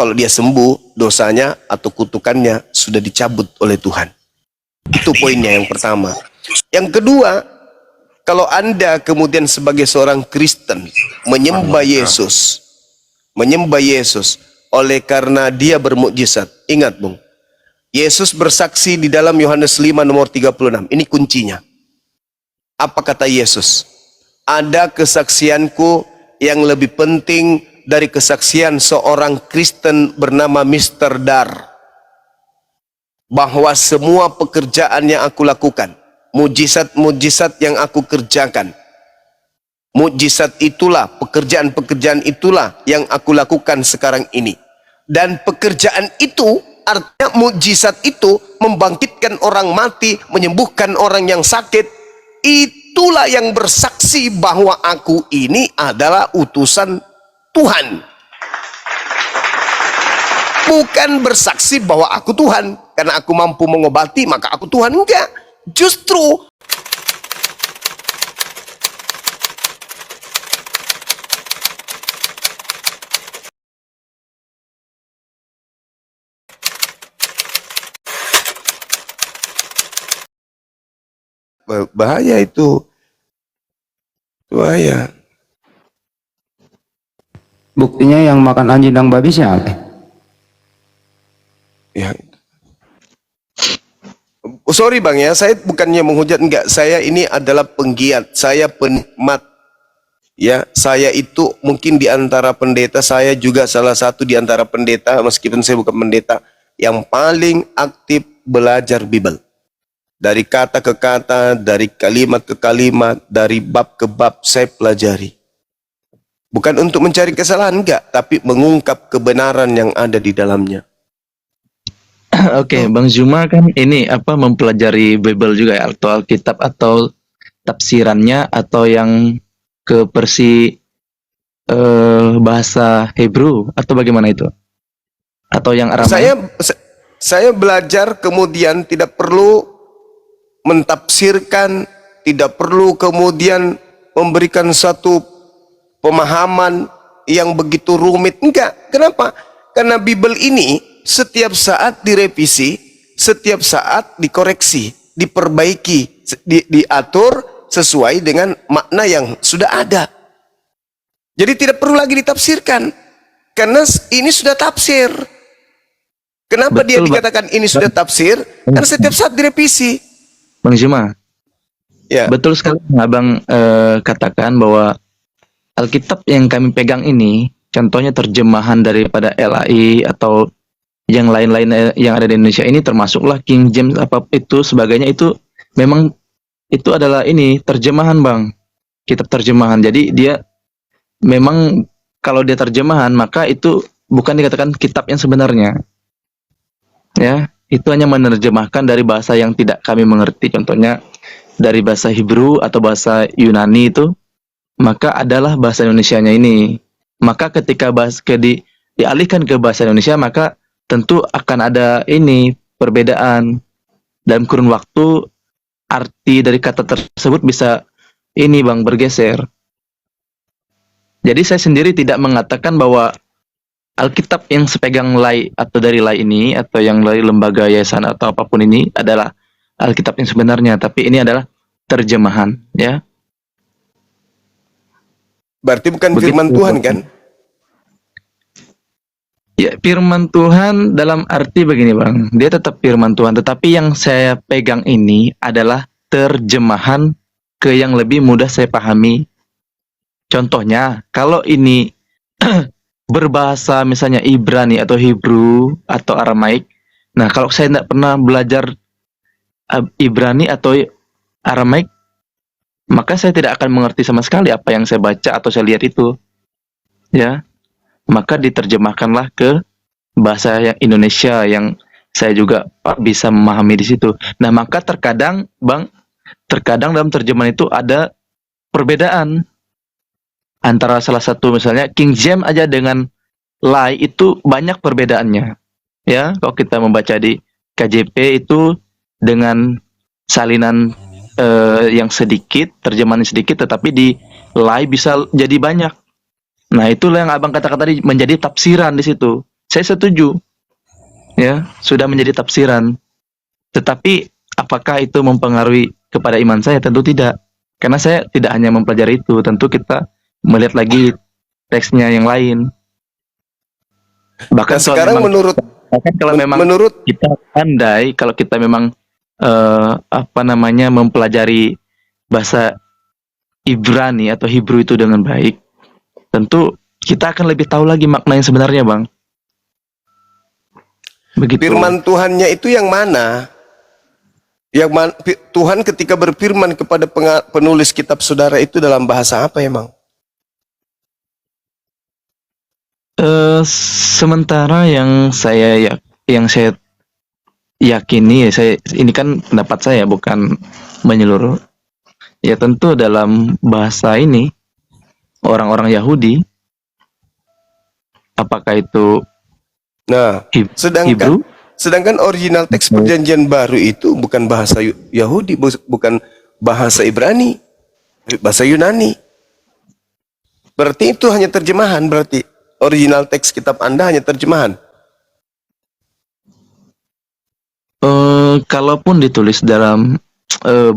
Kalau dia sembuh, dosanya atau kutukannya sudah dicabut oleh Tuhan. Itu poinnya yang pertama. Yang kedua, kalau Anda kemudian sebagai seorang Kristen menyembah Yesus oleh karena dia bermukjizat. Ingat, Bung. Yesus bersaksi di dalam Yohanes 5 nomor 36. Ini kuncinya. Apa kata Yesus? Ada kesaksianku yang lebih penting dari kesaksian seorang Kristen bernama Mr. Dar. Bahwa semua pekerjaan yang aku lakukan, mujizat-mujizat yang aku kerjakan, mujizat itulah, pekerjaan-pekerjaan itulah yang aku lakukan sekarang ini. Dan pekerjaan itu, artinya mujizat itu membangkitkan orang mati, menyembuhkan orang yang sakit. Itulah yang bersaksi bahwa aku ini adalah utusan Tuhan. Bukan bersaksi bahwa aku Tuhan, karena aku mampu mengobati maka aku Tuhan. Enggak. Justru bahaya itu. Bahaya. Buktinya yang makan anjing dan babi siapa? Ya. Oh, sorry Bang ya, saya bukannya menghujat, enggak. Saya ini adalah penggiat, saya penikmat. Ya, saya itu mungkin di antara pendeta, saya juga salah satu di antara pendeta, meskipun saya bukan pendeta, yang paling aktif belajar Bible. Dari kata ke kata, dari kalimat ke kalimat, dari bab ke bab saya pelajari. Bukan untuk mencari kesalahan, enggak, tapi mengungkap kebenaran yang ada di dalamnya. Oke, Bang Zuma kan ini apa mempelajari Bible juga ya, atau Alkitab atau tafsirannya atau yang ke versi bahasa Hebrew atau bagaimana itu? Atau yang Aramai? Saya belajar kemudian tidak perlu mentafsirkan, tidak perlu kemudian memberikan satu pemahaman yang begitu rumit. Enggak. Kenapa? Karena Bible ini setiap saat direvisi, setiap saat dikoreksi, diperbaiki, diatur sesuai dengan makna yang sudah ada. Jadi tidak perlu lagi ditafsirkan, karena ini sudah tafsir. Kenapa dia dikatakan ini sudah tafsir? Karena setiap saat direvisi. Bang Zuma, ya. Betul sekali Abang katakan bahwa Alkitab yang kami pegang ini, contohnya terjemahan daripada LAI atau yang lain-lain yang ada di Indonesia ini, termasuklah King James apa itu sebagainya, itu memang itu adalah ini terjemahan Bang, kitab terjemahan. Jadi dia memang kalau dia terjemahan maka itu bukan dikatakan kitab yang sebenarnya. Ya, itu hanya menerjemahkan dari bahasa yang tidak kami mengerti. Contohnya dari bahasa Hebrew atau bahasa Yunani itu, maka adalah bahasa Indonesianya ini. Maka ketika dialihkan ke bahasa Indonesia, maka tentu akan ada ini perbedaan dalam kurun waktu, arti dari kata tersebut bisa ini Bang bergeser. Jadi saya sendiri tidak mengatakan bahwa Alkitab yang sepegang LAI atau dari LAI ini atau yang dari lembaga yayasan atau apapun ini adalah Alkitab yang sebenarnya, tapi ini adalah terjemahan, ya. Berarti bukan firman Tuhan kan? Ya, firman Tuhan dalam arti begini Bang, dia tetap firman Tuhan, tetapi yang saya pegang ini adalah terjemahan ke yang lebih mudah saya pahami. Contohnya, kalau ini berbahasa misalnya Ibrani atau Hebrew atau Aramaik, nah kalau saya tidak pernah belajar Ibrani atau Aramaik, maka saya tidak akan mengerti sama sekali apa yang saya baca atau saya lihat itu, ya. Maka diterjemahkanlah ke bahasa yang Indonesia yang saya juga bisa memahami di situ. Nah, maka terkadang Bang, terkadang dalam terjemahan itu ada perbedaan antara salah satu misalnya King James aja dengan LAI itu banyak perbedaannya. Ya, kalau kita membaca di KJP itu dengan salinan yang sedikit, terjemahan sedikit, tetapi di LAI bisa jadi banyak. Nah, itulah yang Abang katakan tadi menjadi tafsiran di situ. saya setuju, ya, sudah menjadi tafsiran. Tetapi apakah itu mempengaruhi kepada iman saya? Tentu tidak. Karena saya tidak hanya mempelajari itu, tentu kita melihat lagi teksnya yang lain. Bahkan Nah, kalau sekarang memang menurut kita pandai, kalau kita memang mempelajari bahasa Ibrani atau Hebrew itu dengan baik, tentu kita akan lebih tahu lagi makna yang sebenarnya, Bang. Begitu. firman Tuhannya itu yang mana? Tuhan ketika berfirman kepada penulis kitab saudara itu dalam bahasa apa emang? Sementara yang saya yakini, ini kan pendapat saya, bukan menyeluruh. Ya tentu dalam bahasa ini orang-orang Yahudi, apakah itu Nah, Hebrew? sedangkan original teks perjanjian baru itu bukan bahasa Yahudi, bukan bahasa Ibrani, bahasa Yunani. Berarti itu hanya terjemahan, berarti original teks kitab Anda hanya terjemahan. Kalaupun ditulis dalam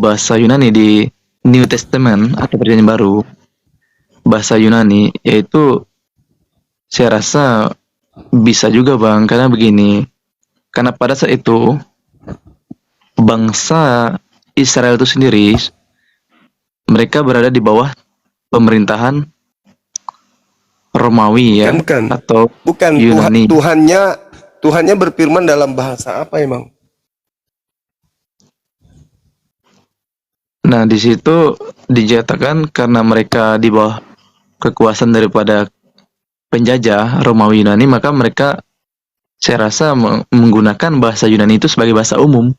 bahasa Yunani di New Testament atau perjanjian baru, bahasa Yunani, yaitu saya rasa bisa juga, Bang, karena begini. Karena pada saat itu bangsa Israel itu sendiri, mereka berada di bawah pemerintahan Romawi, ya, atau bukan Yunani. Tuhannya berfirman dalam bahasa apa emang? Nah, di situ dinyatakan karena mereka di bawah kekuasaan daripada penjajah Romawi Yunani, maka mereka, saya rasa, menggunakan bahasa Yunani itu sebagai bahasa umum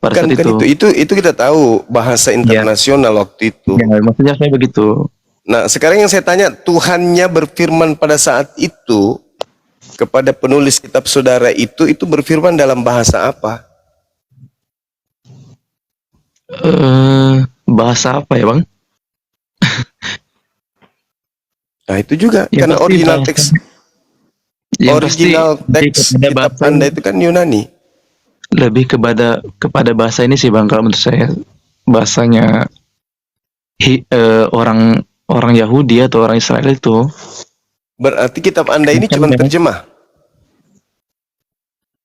pada saat itu kita tahu bahasa internasional waktu itu. Ya, maksudnya saya begitu. Nah, sekarang yang saya tanya, Tuhannya berfirman pada saat itu kepada penulis kitab saudara itu berfirman dalam bahasa apa? Bahasa apa ya, Bang? Nah, itu juga karena original teks kitab Anda itu kan Yunani. Lebih kepada bahasa ini sih, Bang, kalau menurut saya bahasanya orang Yahudi atau orang Israel itu. Berarti kitab Anda ini cuma terjemah.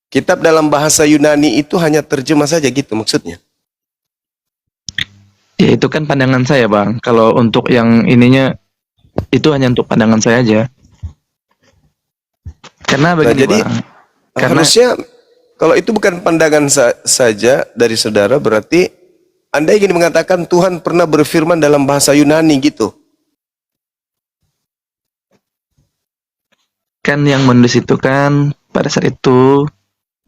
Kitab dalam bahasa Yunani itu hanya terjemah saja gitu maksudnya. Ya, itu kan pandangan saya, Bang. Kalau untuk yang ininya, itu hanya untuk pandangan saya aja. Karena begini, jadi, Bang. Harusnya kalau itu bukan pandangan saja dari saudara, berarti Anda ingin mengatakan Tuhan pernah berfirman dalam bahasa Yunani gitu. Kan yang menulis itu kan pada saat itu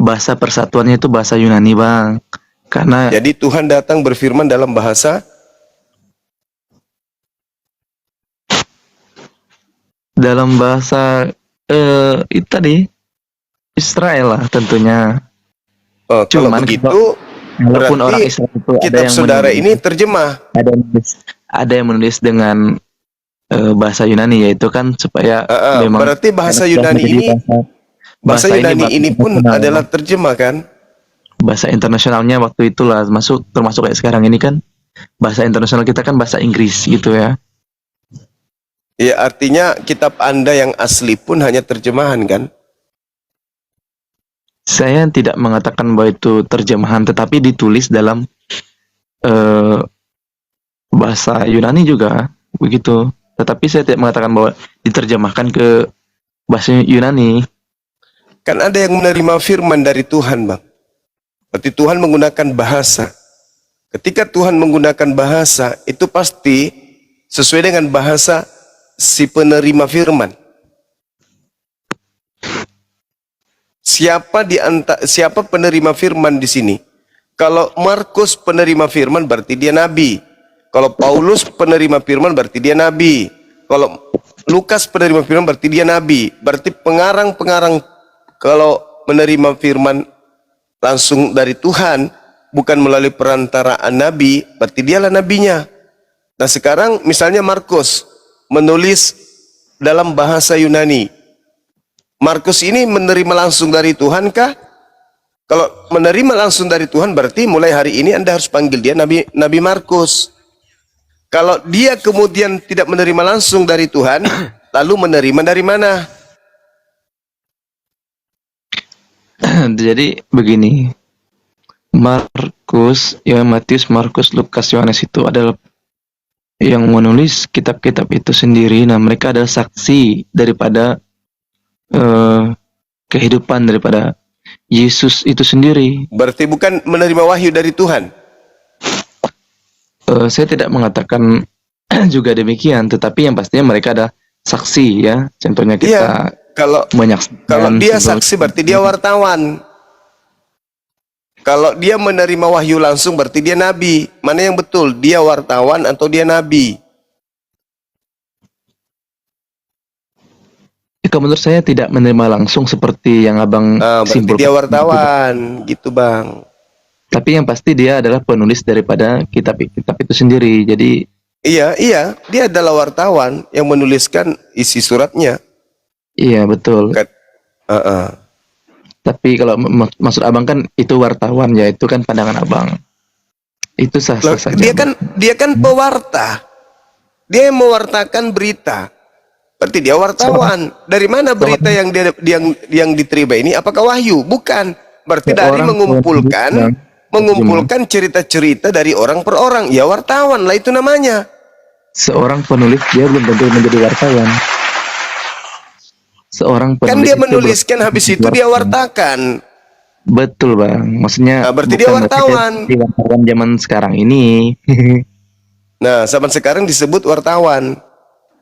bahasa persatuannya itu bahasa Yunani, Bang. Karena jadi Tuhan datang berfirman dalam bahasa itu tadi Israel lah tentunya. Oh, kalau begitu walaupun orang berarti Israel itu kitab saudara ini terjemah. Ada yang menulis dengan bahasa Yunani, yaitu kan supaya memang berarti bahasa Yunani ini pun adalah terjemah kan? Bahasa internasionalnya waktu itulah termasuk kayak sekarang ini kan bahasa internasional kita kan bahasa Inggris gitu ya. Ya, artinya kitab Anda yang asli pun hanya terjemahan kan? Saya tidak mengatakan bahwa itu terjemahan, tetapi ditulis dalam bahasa Yunani juga begitu. Tetapi saya tidak mengatakan bahwa diterjemahkan ke bahasa Yunani. Kan ada yang menerima firman dari Tuhan, Bang. Berarti Tuhan menggunakan bahasa. Ketika Tuhan menggunakan bahasa, itu pasti sesuai dengan bahasa si penerima firman. Siapa penerima firman di sini? Kalau Markus penerima firman berarti dia nabi. Kalau Paulus penerima firman berarti dia nabi. Kalau Lukas penerima firman berarti dia nabi. Berarti pengarang-pengarang kalau menerima firman langsung dari Tuhan, bukan melalui perantaraan nabi, berarti dialah nabinya. Nah, sekarang misalnya Markus menulis dalam bahasa Yunani. Markus ini menerima langsung dari Tuhan kah? Kalau menerima langsung dari Tuhan berarti mulai hari ini Anda harus panggil dia Nabi Markus. Kalau dia kemudian tidak menerima langsung dari Tuhan, lalu menerima dari mana? Jadi begini, Markus, ya Matius, Markus, Lukas, Yohanes itu adalah yang menulis kitab-kitab itu sendiri. Nah, mereka adalah saksi daripada kehidupan daripada Yesus itu sendiri. Berarti bukan menerima wahyu dari Tuhan. Saya tidak mengatakan juga demikian, tetapi yang pastinya mereka ada saksi ya. Contohnya kita Iya, kalau menyaksikan dia sebuah- saksi berarti dia wartawan. Kalau dia menerima wahyu langsung berarti dia nabi. Mana yang betul? Dia wartawan atau dia nabi? Kalau menurut saya tidak menerima langsung seperti yang abang Berarti simpulkan. dia wartawan, gitu bang. Tapi yang pasti dia adalah penulis daripada kitab-kitab itu sendiri. Jadi Iya, dia adalah wartawan yang menuliskan isi suratnya. iya betul. Kan? Tapi kalau maksud abang kan itu wartawan ya, itu kan pandangan abang. Itu sah-sah saja. Dia kan pewarta. Dia yang mewartakan berita. Berarti dia wartawan. Dari mana berita yang diterima ini? Apakah wahyu? Bukan. Berarti dari mengumpulkan cerita-cerita dari orang per orang. Ya wartawan lah itu namanya. Seorang penulis dia belum tentu menjadi wartawan. Seorang penulis Kan dia itu menuliskan habis itu dia wartakan. Betul bang. Maksudnya Nah, berarti dia bukan wartawan. berarti wartawan zaman sekarang ini. Nah, zaman sekarang disebut wartawan.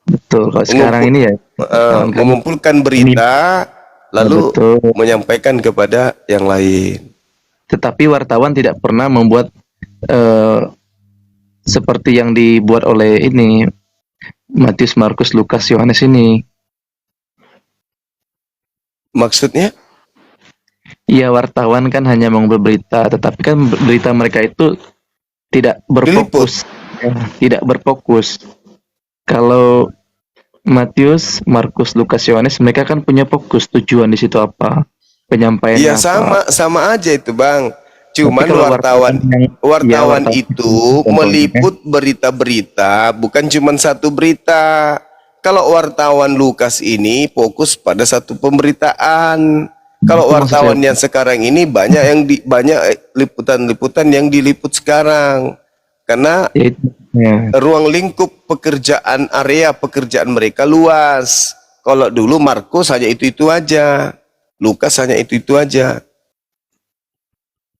Betul. Kalau sekarang ini ya Mengumpulkan berita lalu betul. menyampaikan kepada yang lain. Tetapi wartawan tidak pernah membuat seperti yang dibuat oleh ini Matius, Markus, Lukas, Yohanes ini. Maksudnya? Ya wartawan kan hanya mengambil berita, tetapi kan berita mereka itu tidak berfokus. Tidak berfokus. Kalau Matius, Markus, Lukas, Yohanes mereka kan punya fokus, tujuan di situ apa, penyampaiannya Iya apa. sama aja itu bang. Cuman kalau wartawan ya, itu meliput berita-berita, bukan cuma satu berita. Kalau wartawan Lukas ini fokus pada satu pemberitaan. Kalau Itu wartawan maksud yang sekarang ini banyak liputan-liputan yang diliput sekarang. Karena saya. Ya, ruang lingkup area pekerjaan mereka luas. Kalau dulu Markus hanya itu-itu aja. Lukas hanya itu-itu aja.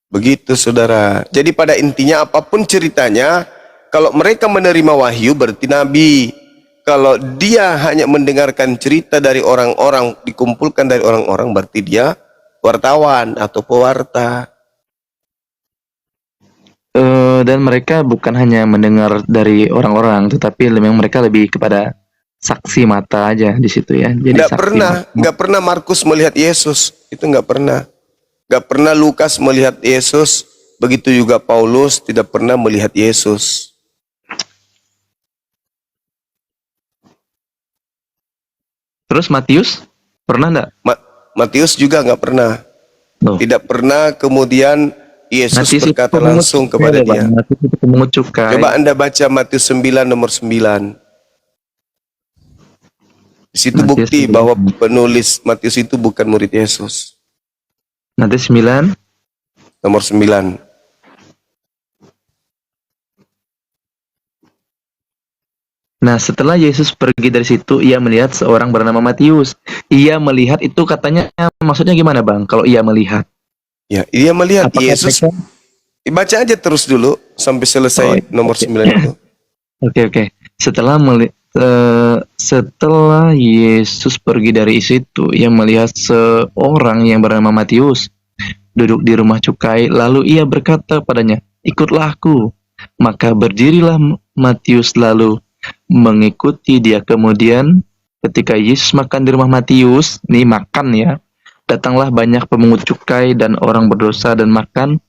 Begitu saudara. Jadi pada intinya apapun ceritanya, kalau mereka menerima wahyu berarti nabi. Kalau dia hanya mendengarkan cerita dari orang-orang, dikumpulkan dari orang-orang berarti dia wartawan atau pewarta. dan mereka bukan hanya mendengar dari orang-orang, tetapi memang mereka lebih kepada saksi mata aja di situ ya. Jadi Nggak pernah Markus melihat Yesus, itu nggak pernah. Nggak pernah Lukas melihat Yesus, begitu juga Paulus tidak pernah melihat Yesus. Terus Matius pernah enggak? Matius juga nggak pernah. Loh. Tidak pernah kemudian Yesus Matius berkata langsung kepada dia. Matius itu pemungut cukai. Coba Anda baca Matius 9 nomor 9. Di situ Matius bukti 9. bahwa penulis Matius itu bukan murid Yesus. Matius 9 Nomor 9. Nah, setelah Yesus pergi dari situ, ia melihat seorang bernama Matius. Ia melihat itu katanya, maksudnya gimana bang? Kalau ia melihat? Ya, dia melihat Apakah Yesus. mereka- Baca aja terus dulu sampai selesai nomor 9 itu. Oke. Setelah Yesus pergi dari situ, ia melihat seorang yang bernama Matius duduk di rumah cukai. Lalu ia berkata padanya, "Ikutlah aku." Maka berdirilah Matius lalu mengikuti dia. Kemudian ketika Yesus makan di rumah Matius, nih makan ya, datanglah banyak pemungut cukai dan orang berdosa dan makan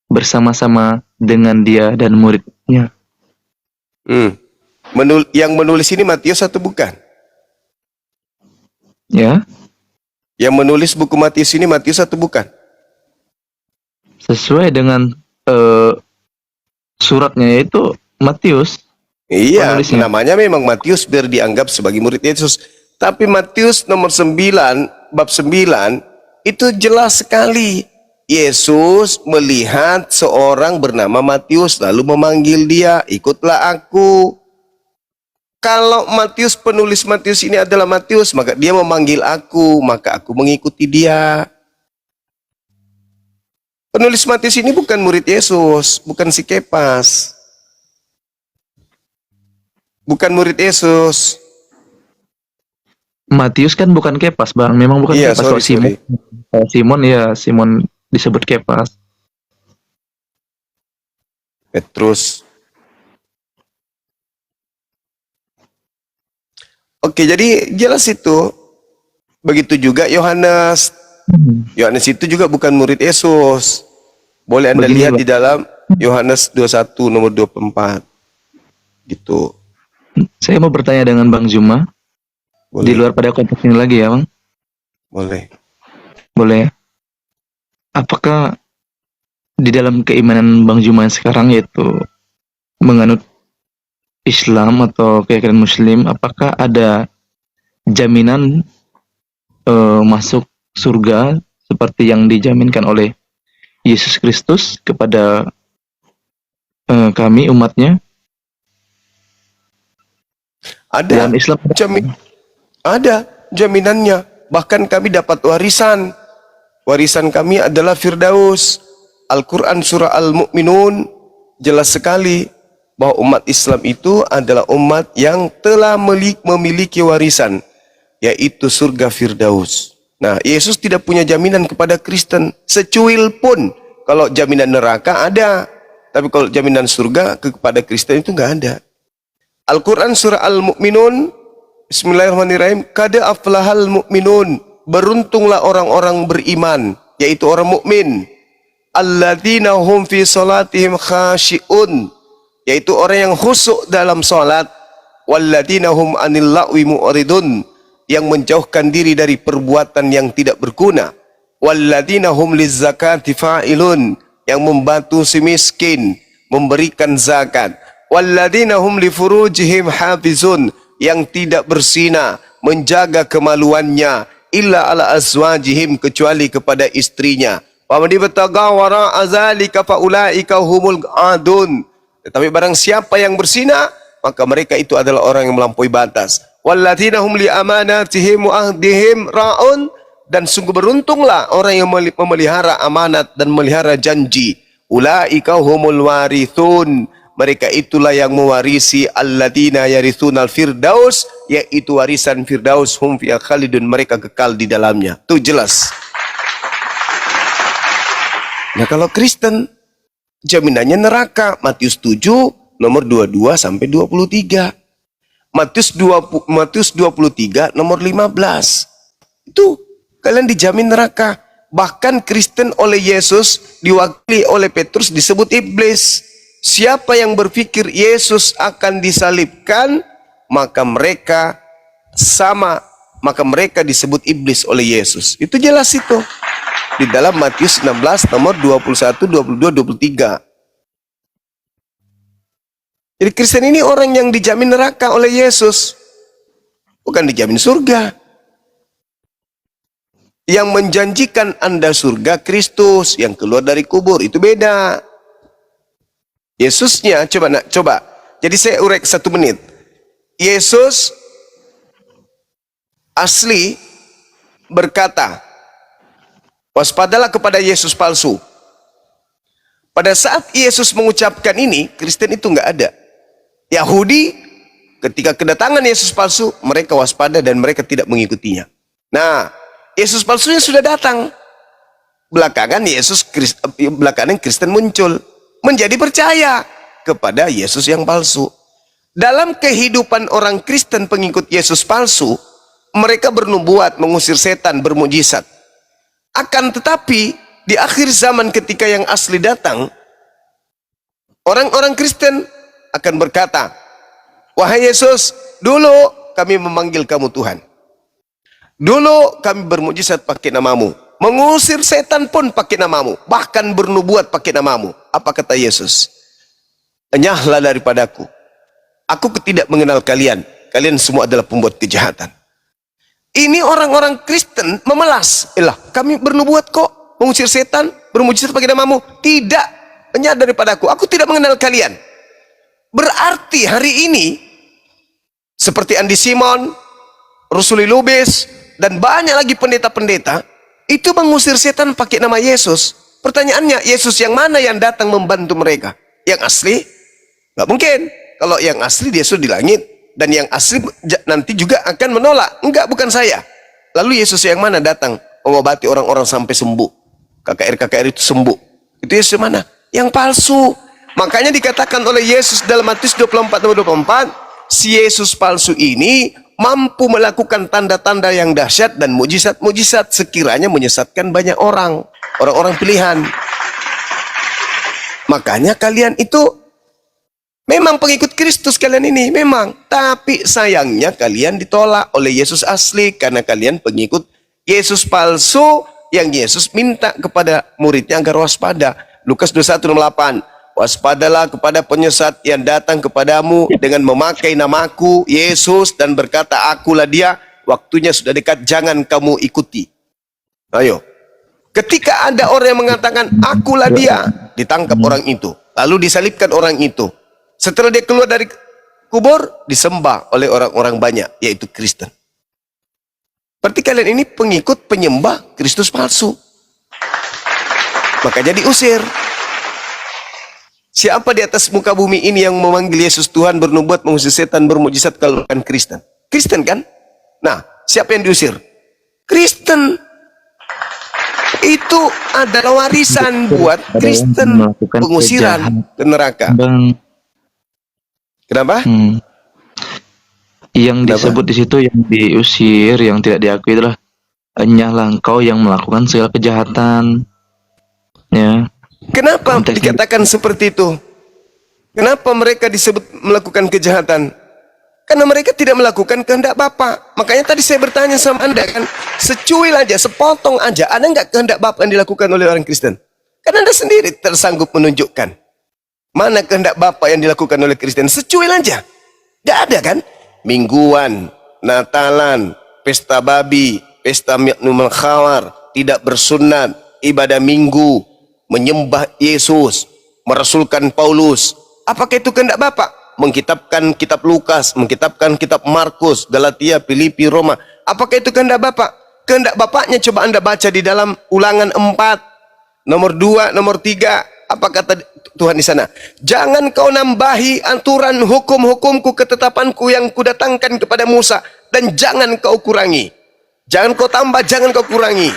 bersama-sama dengan dia dan muridnya. Yang menulis ini Matius atau bukan? Ya, Yang menulis buku Matius ini Matius atau bukan? Sesuai dengan suratnya yaitu Matius. Iya, Penulisnya. namanya memang Matius biar dianggap sebagai murid Yesus. Tapi Matius nomor 9, bab 9, itu jelas sekali. Yesus melihat seorang bernama Matius lalu memanggil dia, ikutlah aku. Kalau Matius, penulis Matius ini adalah Matius, maka dia memanggil aku, maka aku mengikuti dia. Penulis Matius ini bukan murid Yesus, bukan si Kepas. Bukan murid Yesus. Matius kan bukan Kepas, Bang. Memang bukan Iya, Kepas. sorry, Simon, Simon ya, Simon disebut Kepas. Petrus. Oke, jadi jelas itu. Begitu juga Yohanes. Yohanes itu juga bukan murid Yesus. Boleh Anda Begini, lihat Bang. di dalam Yohanes 21 nomor 24. Gitu. Saya mau bertanya dengan Bang Zuma. Di Boleh. luar pada konteks ini lagi ya, Bang. Boleh. Boleh ya? Apakah di dalam keimanan Bang Zuma sekarang yaitu menganut Islam atau keyakinan Muslim, apakah ada jaminan masuk surga seperti yang dijaminkan oleh Yesus Kristus kepada kami umatnya? Ada Dalam Islam ada jaminannya. Bahkan kami dapat warisan. Warisan kami adalah Firdaus. Al-Quran surah Al-Mu'minun jelas sekali bahwa umat Islam itu adalah umat yang telah memiliki warisan, yaitu surga Firdaus. Nah, Yesus tidak punya jaminan kepada Kristen secuil pun. Kalau jaminan neraka ada, tapi kalau jaminan surga kepada Kristen itu nggak ada. Al-Quran surah Al-Mu'minun, Bismillahirrahmanirrahim, kada aflahal mu'minun, beruntunglah orang-orang beriman, yaitu orang mukmin. Alladzina hum fi salatihim khashi'un, yaitu orang yang khusyuk dalam salat. Walladzina hum anil la'wi mu'ridun, yang menjauhkan diri dari perbuatan yang tidak berguna. Walladzina hum lizzakati fa'ilun, yang membantu si miskin, memberikan zakat. Walladzina hum li furujihim hafizun, yang tidak berzina, menjaga kemaluannya, illa ala azwajihim, kecuali kepada istrinya. Wa man ibtagha wara'a zalika fa ulaika humul adun. Tetapi barang siapa yang berzina, maka mereka itu adalah orang yang melampaui batas. Walladzina hum li amanatihim wa ahdihim ra'un, dan sungguh beruntunglah orang yang memelihara amanat dan memelihara janji. Ulaika humul warithun, mereka itulah yang mewarisi alladzina yarithunal firdaus, yaitu warisan Firdaus, hum fiha khalidun, mereka kekal di dalamnya. Itu jelas. Nah, kalau Kristen jaminannya neraka. Matius 7 nomor 22 sampai 23. Matius 23 nomor 15. Itu kalian dijamin neraka. Bahkan Kristen oleh Yesus diwakili oleh Petrus disebut iblis. Siapa yang berpikir Yesus akan disalibkan, maka mereka disebut iblis oleh Yesus. Itu jelas itu. Di dalam Matius 16 nomor 21, 22, 23. Jadi Kristen ini orang yang dijamin neraka oleh Yesus, bukan dijamin surga. Yang menjanjikan Anda surga Kristus yang keluar dari kubur, itu beda. Yesusnya, coba. Jadi saya urek 1 menit. Yesus asli berkata, waspadalah kepada Yesus palsu. Pada saat Yesus mengucapkan ini, Kristen itu nggak ada. Yahudi ketika kedatangan Yesus palsu, mereka waspada dan mereka tidak mengikutinya. Nah, Yesus palsunya sudah datang. Belakangan Kristen muncul, menjadi percaya kepada Yesus yang palsu. Dalam kehidupan orang Kristen pengikut Yesus palsu, mereka bernubuat, mengusir setan, bermujizat. Akan tetapi di akhir zaman ketika yang asli datang, orang-orang Kristen akan berkata, wahai Yesus, dulu kami memanggil kamu Tuhan. Dulu kami bermujizat pakai namamu. Mengusir setan pun pakai namamu. Bahkan bernubuat pakai namamu. Apa kata Yesus? Enyahlah daripadaku. Aku tidak mengenal kalian. Kalian semua adalah pembuat kejahatan. Ini orang-orang Kristen memelas. Kami bernubuat kok. Mengusir setan. Bermujizat pakai namamu. Tidak. Enyah daripadaku. Aku tidak mengenal kalian. Berarti hari ini, seperti Andi Simon, Rusuli Lubis, dan banyak lagi pendeta-pendeta, itu mengusir setan pakai nama Yesus. Pertanyaannya, Yesus yang mana yang datang membantu mereka? Yang asli? Nggak mungkin. Kalau yang asli, Yesus di langit. Dan yang asli nanti juga akan menolak. Enggak, bukan saya. Lalu Yesus yang mana datang mengobati orang-orang sampai sembuh? KKR-KKR itu sembuh. Itu Yesus yang mana? Yang palsu. Makanya dikatakan oleh Yesus dalam Matius 24:24, si Yesus palsu ini mampu melakukan tanda-tanda yang dahsyat dan mujizat-mujizat sekiranya menyesatkan banyak orang, orang-orang pilihan. Makanya kalian itu memang pengikut Kristus kalian ini, memang. Tapi sayangnya kalian ditolak oleh Yesus asli karena kalian pengikut Yesus palsu yang Yesus minta kepada muridnya agar waspada. Lukas 21:8. Waspadalah kepada penyesat yang datang kepadamu dengan memakai namaku, Yesus, dan berkata, akulah dia, waktunya sudah dekat, jangan kamu ikuti. Ayo. Ketika ada orang yang mengatakan, akulah dia, ditangkap orang itu. Lalu disalibkan orang itu. Setelah dia keluar dari kubur, disembah oleh orang-orang banyak, yaitu Kristen. Berarti kalian ini pengikut penyembah Kristus palsu. Makanya diusir. Siapa di atas muka bumi ini yang memanggil Yesus Tuhan, bernubuat, mengusir setan, bermujizat kalau bukan Kristen? Kristen kan? Nah, siapa yang diusir? Kristen. Itu adalah warisan buat Kristen, pengusiran ke neraka. Kenapa? Yang disebut di situ yang diusir, yang tidak diakui adalah enyahlah engkau yang melakukan segala kejahatan. Ya. Kenapa dikatakan seperti itu? Kenapa mereka disebut melakukan kejahatan? Karena mereka tidak melakukan kehendak Bapa. Makanya tadi saya bertanya sama Anda kan, secuil aja, sepotong aja, ada nggak kehendak Bapa yang dilakukan oleh orang Kristen? Karena Anda sendiri tersanggup menunjukkan mana kehendak Bapa yang dilakukan oleh Kristen. Secuil aja, nggak ada kan? Mingguan, Natalan, pesta babi, pesta minum khawar, tidak bersunat, ibadah minggu, menyembah Yesus, merasulkan Paulus. Apakah itu kehendak Bapa? Mengkitabkan kitab Lukas, mengkitabkan kitab Markus, Galatia, Filipi, Roma. Apakah itu kehendak Bapa? Kehendak Bapaknya coba Anda baca di dalam Ulangan 4, nomor 2, nomor 3. Apa kata Tuhan di sana? Jangan kau nambahi aturan hukum-hukumku, ketetapanku yang kudatangkan kepada Musa, dan jangan kau kurangi. Jangan kau tambah, jangan kau kurangi.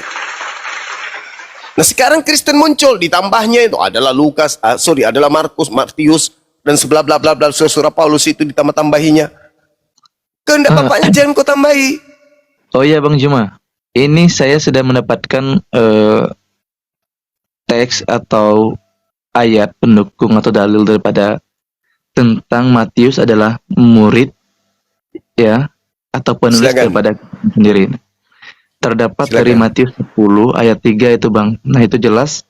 Nah sekarang Kristen muncul, ditambahnya itu adalah Lukas, adalah Markus, Matius, dan sebelah bla bla bla surah Paulus itu ditambah-tambahinya. Kehendak Bapaknya jangan kau tambahi. Oh iya Bang Juma, ini saya sudah mendapatkan teks atau ayat pendukung atau dalil daripada tentang Matius adalah murid, ya, atau penulis daripada sendiri. Terdapat dari Matius 10 ayat 3 itu Bang. Nah itu jelas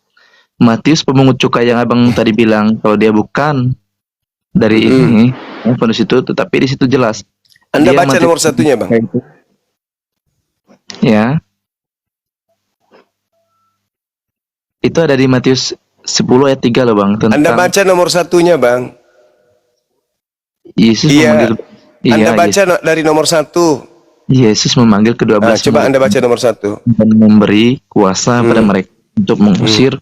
Matius pemungut cukai yang Abang tadi bilang kalau dia bukan dari ini penulis itu, tetapi di situ jelas. Anda dia baca nomor satunya Bang. Ya. Itu ada di Matius 10 ayat 3 loh Bang. Tentang Anda baca nomor satunya Bang. Yesus memanggil. Anda baca dari nomor 1. Yesus memanggil kedua belas. Coba Anda baca nomor 1. Dan memberi kuasa pada mereka untuk mengusir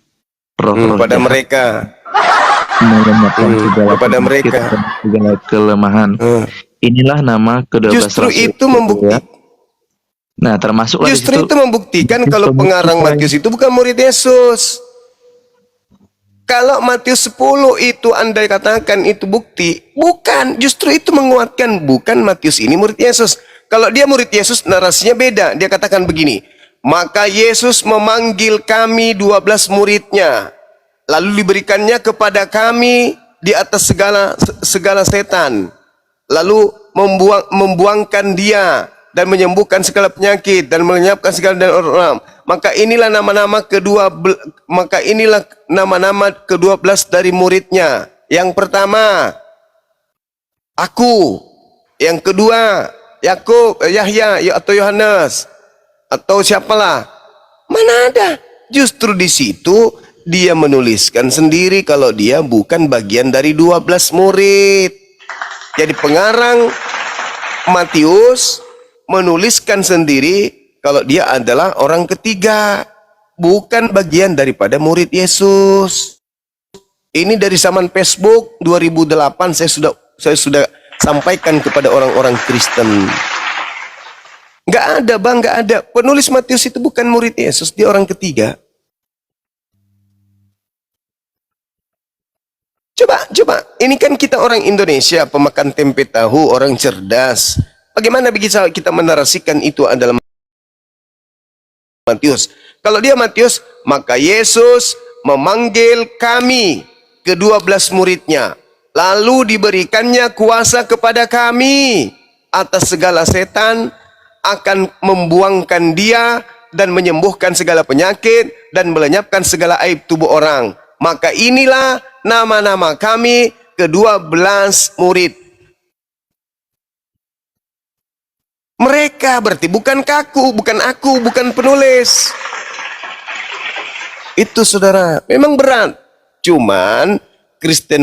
roh-roh pada mereka. Kepada mereka. Segala kelemahan. Inilah nama kedua belas. Justru itu membuktikan. Nah, termasuk justru itu membuktikan kalau pengarang Matius itu bukan murid Yesus. Kalau Matius 10 itu Anda katakan itu bukti, bukan. Justru itu menguatkan bukan Matius ini murid Yesus. Kalau dia murid Yesus, narasinya beda. Dia katakan begini, maka Yesus memanggil kami 12 muridnya, lalu diberikannya kepada kami di atas segala setan, lalu membuangkan dia dan menyembuhkan segala penyakit dan melenyapkan segala dan orang. Maka inilah nama-nama ke-12 dari muridnya. Yang pertama, aku. Yang kedua, Yakub, Yahya atau Yohanes atau siapalah. Mana ada? Justru di situ dia menuliskan sendiri kalau dia bukan bagian dari 12 murid. Jadi pengarang Matius menuliskan sendiri kalau dia adalah orang ketiga, bukan bagian daripada murid Yesus. Ini dari zaman Facebook 2008 saya sudah sampaikan kepada orang-orang Kristen. Nggak ada bang, nggak ada. Penulis Matius itu bukan murid Yesus, dia orang ketiga. Coba. Ini kan kita orang Indonesia, pemakan tempe tahu, orang cerdas. Bagaimana bisa kita menarasikan itu adalah Matius? Kalau dia Matius, maka Yesus memanggil kami, ke-12 muridnya. Lalu diberikannya kuasa kepada kami atas segala setan, akan membuangkan dia dan menyembuhkan segala penyakit dan melenyapkan segala aib tubuh orang. Maka inilah nama-nama kami ke-12 murid. Mereka berarti bukan aku, bukan penulis. Itu saudara, memang berat. Cuman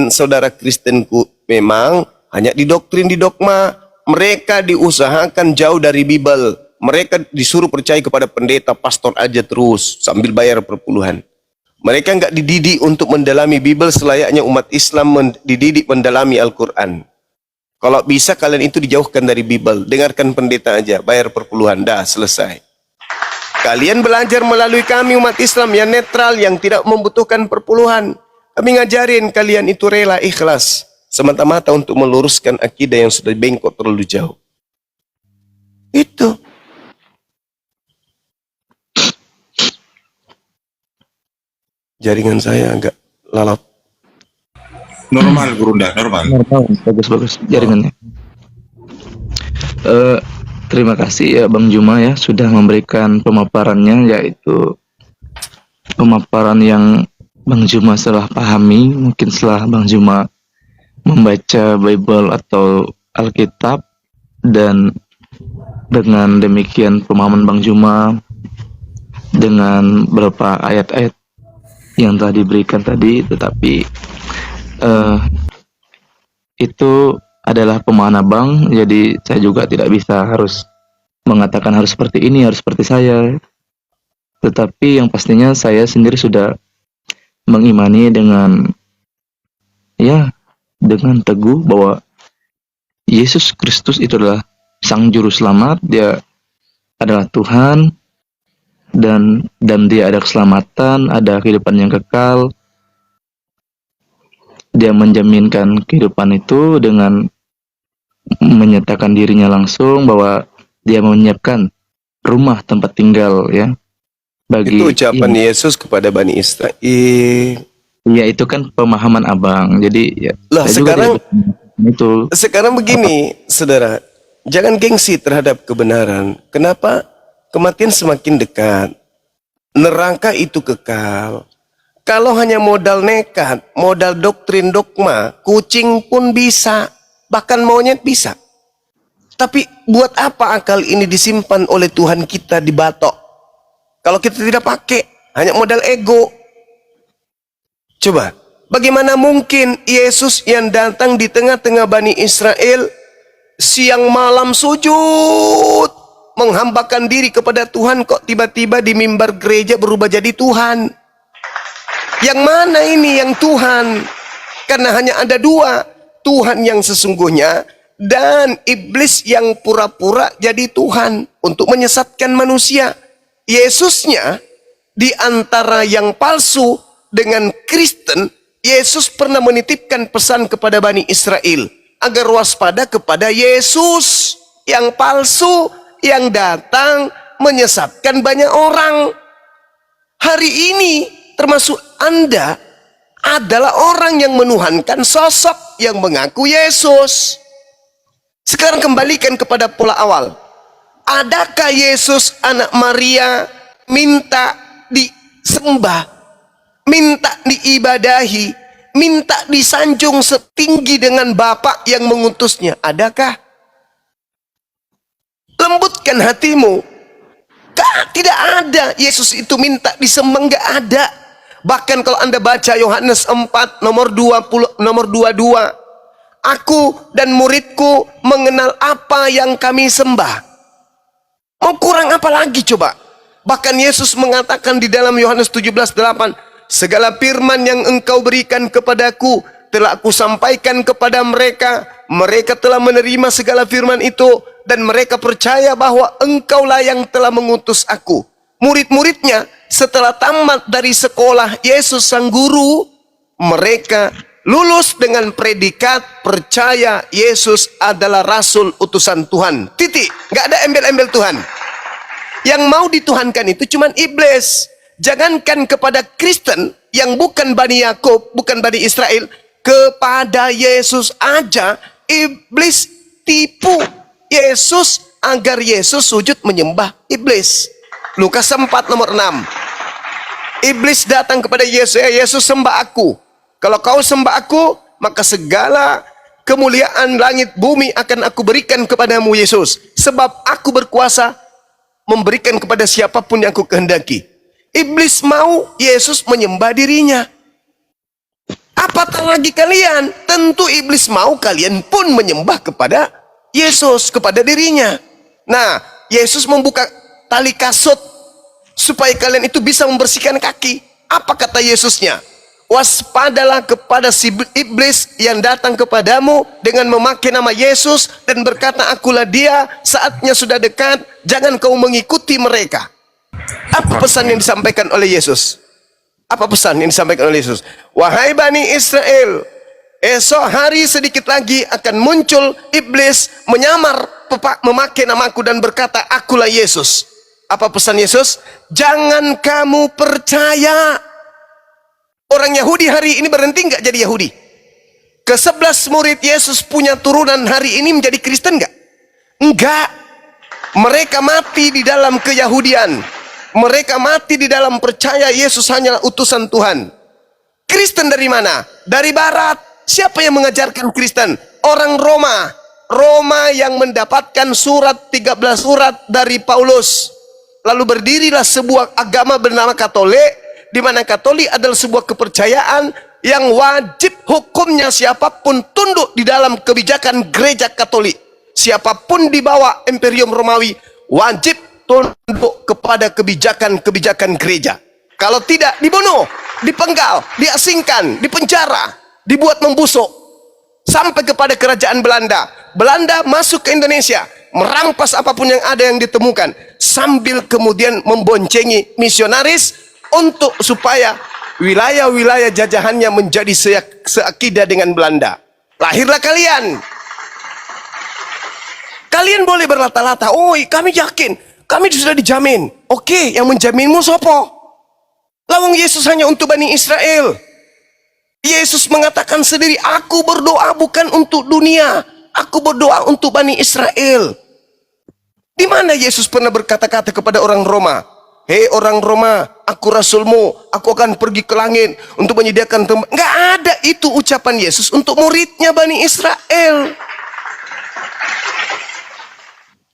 saudara Kristenku memang hanya didoktrin di dogma. Mereka diusahakan jauh dari Bible. Mereka disuruh percaya kepada pendeta, pastor aja terus sambil bayar perpuluhan. Mereka nggak dididik untuk mendalami Bible selayaknya umat Islam dididik mendalami Al-Quran. Kalau bisa kalian itu dijauhkan dari Bible. Dengarkan pendeta aja, bayar perpuluhan, dah selesai. Kalian belajar melalui kami umat Islam yang netral, yang tidak membutuhkan perpuluhan. Kami ngajarin kalian itu rela ikhlas semata-mata untuk meluruskan akidah yang sudah bengkok terlalu jauh. Itu. Jaringan saya agak lalap. Normal, Gurunda, normal. Bagus jaringannya. Terima kasih ya Bang Juma ya sudah memberikan pemaparannya, yaitu pemaparan yang Bang Juma setelah pahami. Mungkin setelah Bang Juma membaca Bible atau Alkitab, dan dengan demikian pemahaman Bang Juma dengan beberapa ayat-ayat yang telah diberikan tadi, tetapi itu adalah pemahaman Abang, jadi saya juga tidak bisa harus mengatakan harus seperti ini, harus seperti saya. Tetapi yang pastinya saya sendiri sudah mengimani dengan teguh bahwa Yesus Kristus itu adalah Sang Juru Selamat, Dia adalah Tuhan, dan Dia ada keselamatan, ada kehidupan yang kekal. Dia menjaminkan kehidupan itu dengan menyatakan dirinya langsung bahwa Dia menyiapkan rumah tempat tinggal ya bagi. Itu ucapan Yesus kepada Bani Israel. Ya, itu kan pemahaman Abang. Jadi ya. Lah sekarang itu. Sekarang begini, saudara, jangan gengsi terhadap kebenaran. Kenapa? Kematian semakin dekat. Neraka itu kekal. Kalau hanya modal nekat, modal doktrin dogma, kucing pun bisa, bahkan monyet bisa. Tapi buat apa akal ini disimpan oleh Tuhan kita di batok? Kalau kita tidak pakai, hanya modal ego. Coba, bagaimana mungkin Yesus yang datang di tengah-tengah Bani Israel siang malam sujud, menghambakan diri kepada Tuhan, kok tiba-tiba di mimbar gereja berubah jadi Tuhan? Yang mana ini yang Tuhan? Karena hanya ada dua, Tuhan yang sesungguhnya dan iblis yang pura-pura jadi Tuhan untuk menyesatkan manusia. Yesusnya di antara yang palsu dengan Kristen, Yesus pernah menitipkan pesan kepada Bani Israel agar waspada kepada Yesus yang palsu yang datang menyesatkan banyak orang. Hari ini termasuk Anda adalah orang yang menuhankan sosok yang mengaku Yesus. Sekarang kembalikan kepada pola awal. Adakah Yesus anak Maria minta disembah, minta diibadahi, minta disanjung setinggi dengan Bapa yang mengutusnya? Adakah? Lembutkan hatimu. Tidak ada. Yesus itu minta disembah, nggak ada. Bahkan kalau Anda baca Yohanes 4 nomor 22, aku dan muridku mengenal apa yang kami sembah. Mau kurang apa lagi coba? Bahkan Yesus mengatakan di dalam Yohanes 17:8, segala firman yang engkau berikan kepadaku telah aku sampaikan kepada mereka. Mereka telah menerima segala firman itu dan mereka percaya bahwa engkaulah yang telah mengutus aku. Murid-muridnya setelah tamat dari sekolah Yesus sang guru, mereka lulus dengan predikat percaya Yesus adalah rasul utusan Tuhan. Titik. Nggak ada embel-embel Tuhan. Yang mau dituhankan itu cuman iblis. Jangankan kepada Kristen yang bukan Bani Yakub, bukan Bani Israel, kepada Yesus aja iblis tipu Yesus agar Yesus sujud menyembah iblis. Lukas 4 nomor 6. Iblis datang kepada Yesus, ya Yesus sembah aku. Kalau kau sembah aku, maka segala kemuliaan langit bumi akan aku berikan kepadamu Yesus. Sebab aku berkuasa memberikan kepada siapapun yang aku kehendaki. Iblis mau Yesus menyembah dirinya. Apatah lagi kalian? Tentu iblis mau kalian pun menyembah kepada Yesus, kepada dirinya. Nah, Yesus membuka tali kasut supaya kalian itu bisa membersihkan kaki. Apa kata Yesusnya? Waspadalah kepada si iblis yang datang kepadamu dengan memakai nama Yesus dan berkata, akulah dia, saatnya sudah dekat, jangan kau mengikuti mereka. Apa pesan yang disampaikan oleh Yesus? Apa pesan yang disampaikan oleh Yesus? Wahai Bani Israel, esok hari sedikit lagi akan muncul iblis menyamar memakai namaku dan berkata, akulah Yesus. Apa pesan Yesus? Jangan kamu percaya. Orang Yahudi hari ini berhenti nggak jadi Yahudi? Ke-11 murid Yesus punya turunan hari ini menjadi Kristen nggak? Enggak. Mereka mati di dalam keyahudian. Mereka mati di dalam percaya Yesus hanyalah utusan Tuhan. Kristen dari mana? Dari Barat. Siapa yang mengajarkan Kristen? Orang Roma. Roma yang mendapatkan surat 13 surat dari Paulus. Lalu berdirilah sebuah agama bernama Katolik, di mana Katolik adalah sebuah kepercayaan yang wajib hukumnya siapapun tunduk di dalam kebijakan gereja Katolik. Siapapun di bawah Imperium Romawi wajib tunduk kepada kebijakan-kebijakan gereja. Kalau tidak, dibunuh, dipenggal, diasingkan, dipenjara, dibuat membusuk sampai kepada kerajaan Belanda. Belanda masuk ke Indonesia, merampas apapun yang ada yang ditemukan, sambil kemudian memboncengi misionaris untuk supaya wilayah-wilayah jajahannya menjadi seakidah dengan Belanda. Lahirlah kalian. Kalian boleh berlata-lata, oh kami yakin, kami sudah dijamin. Oke, yang menjaminmu sopo? Lawang Yesus hanya untuk Bani Israel. Yesus mengatakan sendiri, aku berdoa bukan untuk dunia, aku berdoa untuk Bani Israel. Di mana Yesus pernah berkata-kata kepada orang Roma, hei orang Roma, aku rasulmu, aku akan pergi ke langit untuk menyediakan tempat. Nggak ada itu ucapan Yesus untuk muridnya Bani Israel.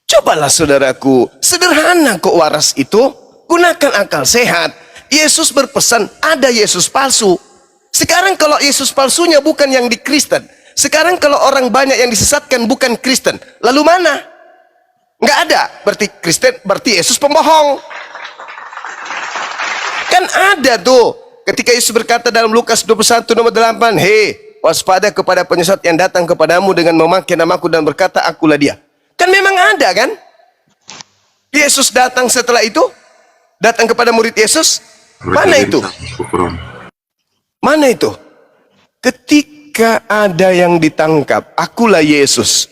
Cobalah saudaraku, sederhana kok waras itu. Gunakan akal sehat. Yesus berpesan, ada Yesus palsu. Sekarang kalau Yesus palsunya bukan yang di Kristen, sekarang kalau orang banyak yang disesatkan bukan Kristen, lalu mana? Nggak ada. Berarti Kristen, berarti Yesus pembohong. Kan ada tuh ketika Yesus berkata dalam Lukas 21 nomor 8, hei waspada kepada penyesat yang datang kepadamu dengan memakai namaku dan berkata akulah dia. Kan memang ada kan? Yesus datang setelah itu, datang kepada murid Yesus. Mana itu? Mana itu? Ketika ada yang ditangkap, akulah Yesus,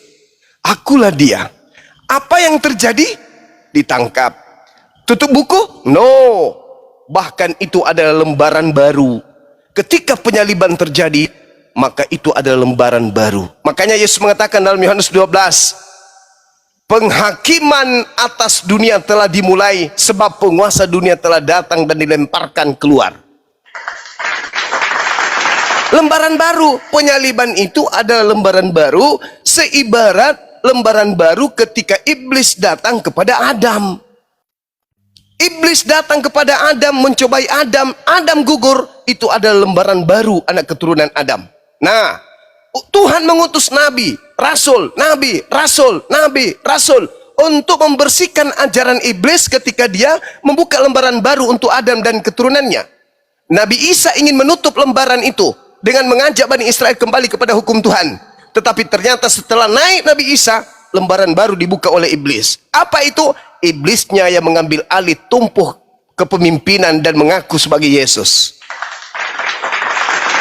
akulah dia. Apa yang terjadi? Ditangkap. Tutup buku? No. Bahkan itu adalah lembaran baru. Ketika penyaliban terjadi, maka itu adalah lembaran baru. Makanya Yesus mengatakan dalam Yohanes 12, Penghakiman atas dunia telah dimulai, sebab penguasa dunia telah datang dan dilemparkan keluar. Lembaran baru, penyaliban itu adalah lembaran baru, seibarat lembaran baru ketika iblis datang kepada Adam. Iblis datang kepada Adam, mencobai Adam, Adam gugur, itu adalah lembaran baru anak keturunan Adam. Nah, Tuhan mengutus nabi, rasul, nabi, rasul, nabi, rasul untuk membersihkan ajaran iblis ketika dia membuka lembaran baru untuk Adam dan keturunannya. Nabi Isa ingin menutup lembaran itu dengan mengajak Bani Israel kembali kepada hukum Tuhan. Tetapi ternyata setelah naik Nabi Isa, lembaran baru dibuka oleh iblis. Apa itu? Iblisnya yang mengambil alih tumpuh kepemimpinan dan mengaku sebagai Yesus.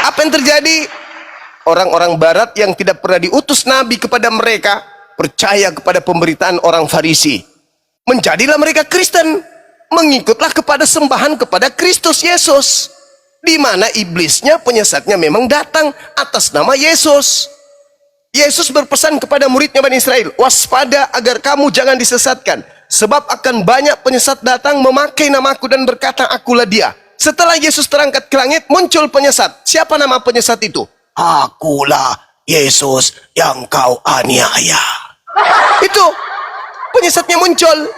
Apa yang terjadi? Orang-orang barat yang tidak pernah diutus nabi kepada mereka percaya kepada pemberitaan orang Farisi. Menjadilah mereka Kristen, mengikutlah kepada sembahan kepada Kristus Yesus, di mana iblisnya, penyesatnya memang datang atas nama Yesus. Yesus berpesan kepada muridnya Bani Israel, waspada agar kamu jangan disesatkan, sebab akan banyak penyesat datang memakai namaku dan berkata akulah dia. Setelah Yesus terangkat ke langit, muncul penyesat. Siapa nama penyesat itu? Akulah Yesus yang kau aniaya. Itu penyesatnya muncul.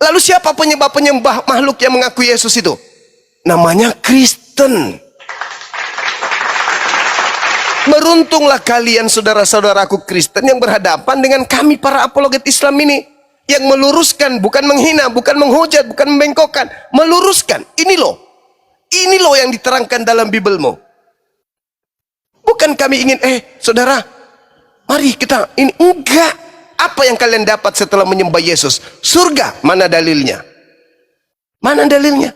Lalu siapa penyembah makhluk yang mengaku Yesus itu? Namanya Kristen. Beruntunglah kalian saudara-saudaraku Kristen yang berhadapan dengan kami para apologet Islam ini, yang meluruskan, bukan menghina, bukan menghujat, bukan membengkokkan, meluruskan. Ini loh yang diterangkan dalam Bibelmu. Bukan kami ingin, saudara, mari kita ini, enggak. Apa yang kalian dapat setelah menyembah Yesus? Surga. Mana dalilnya? Mana dalilnya?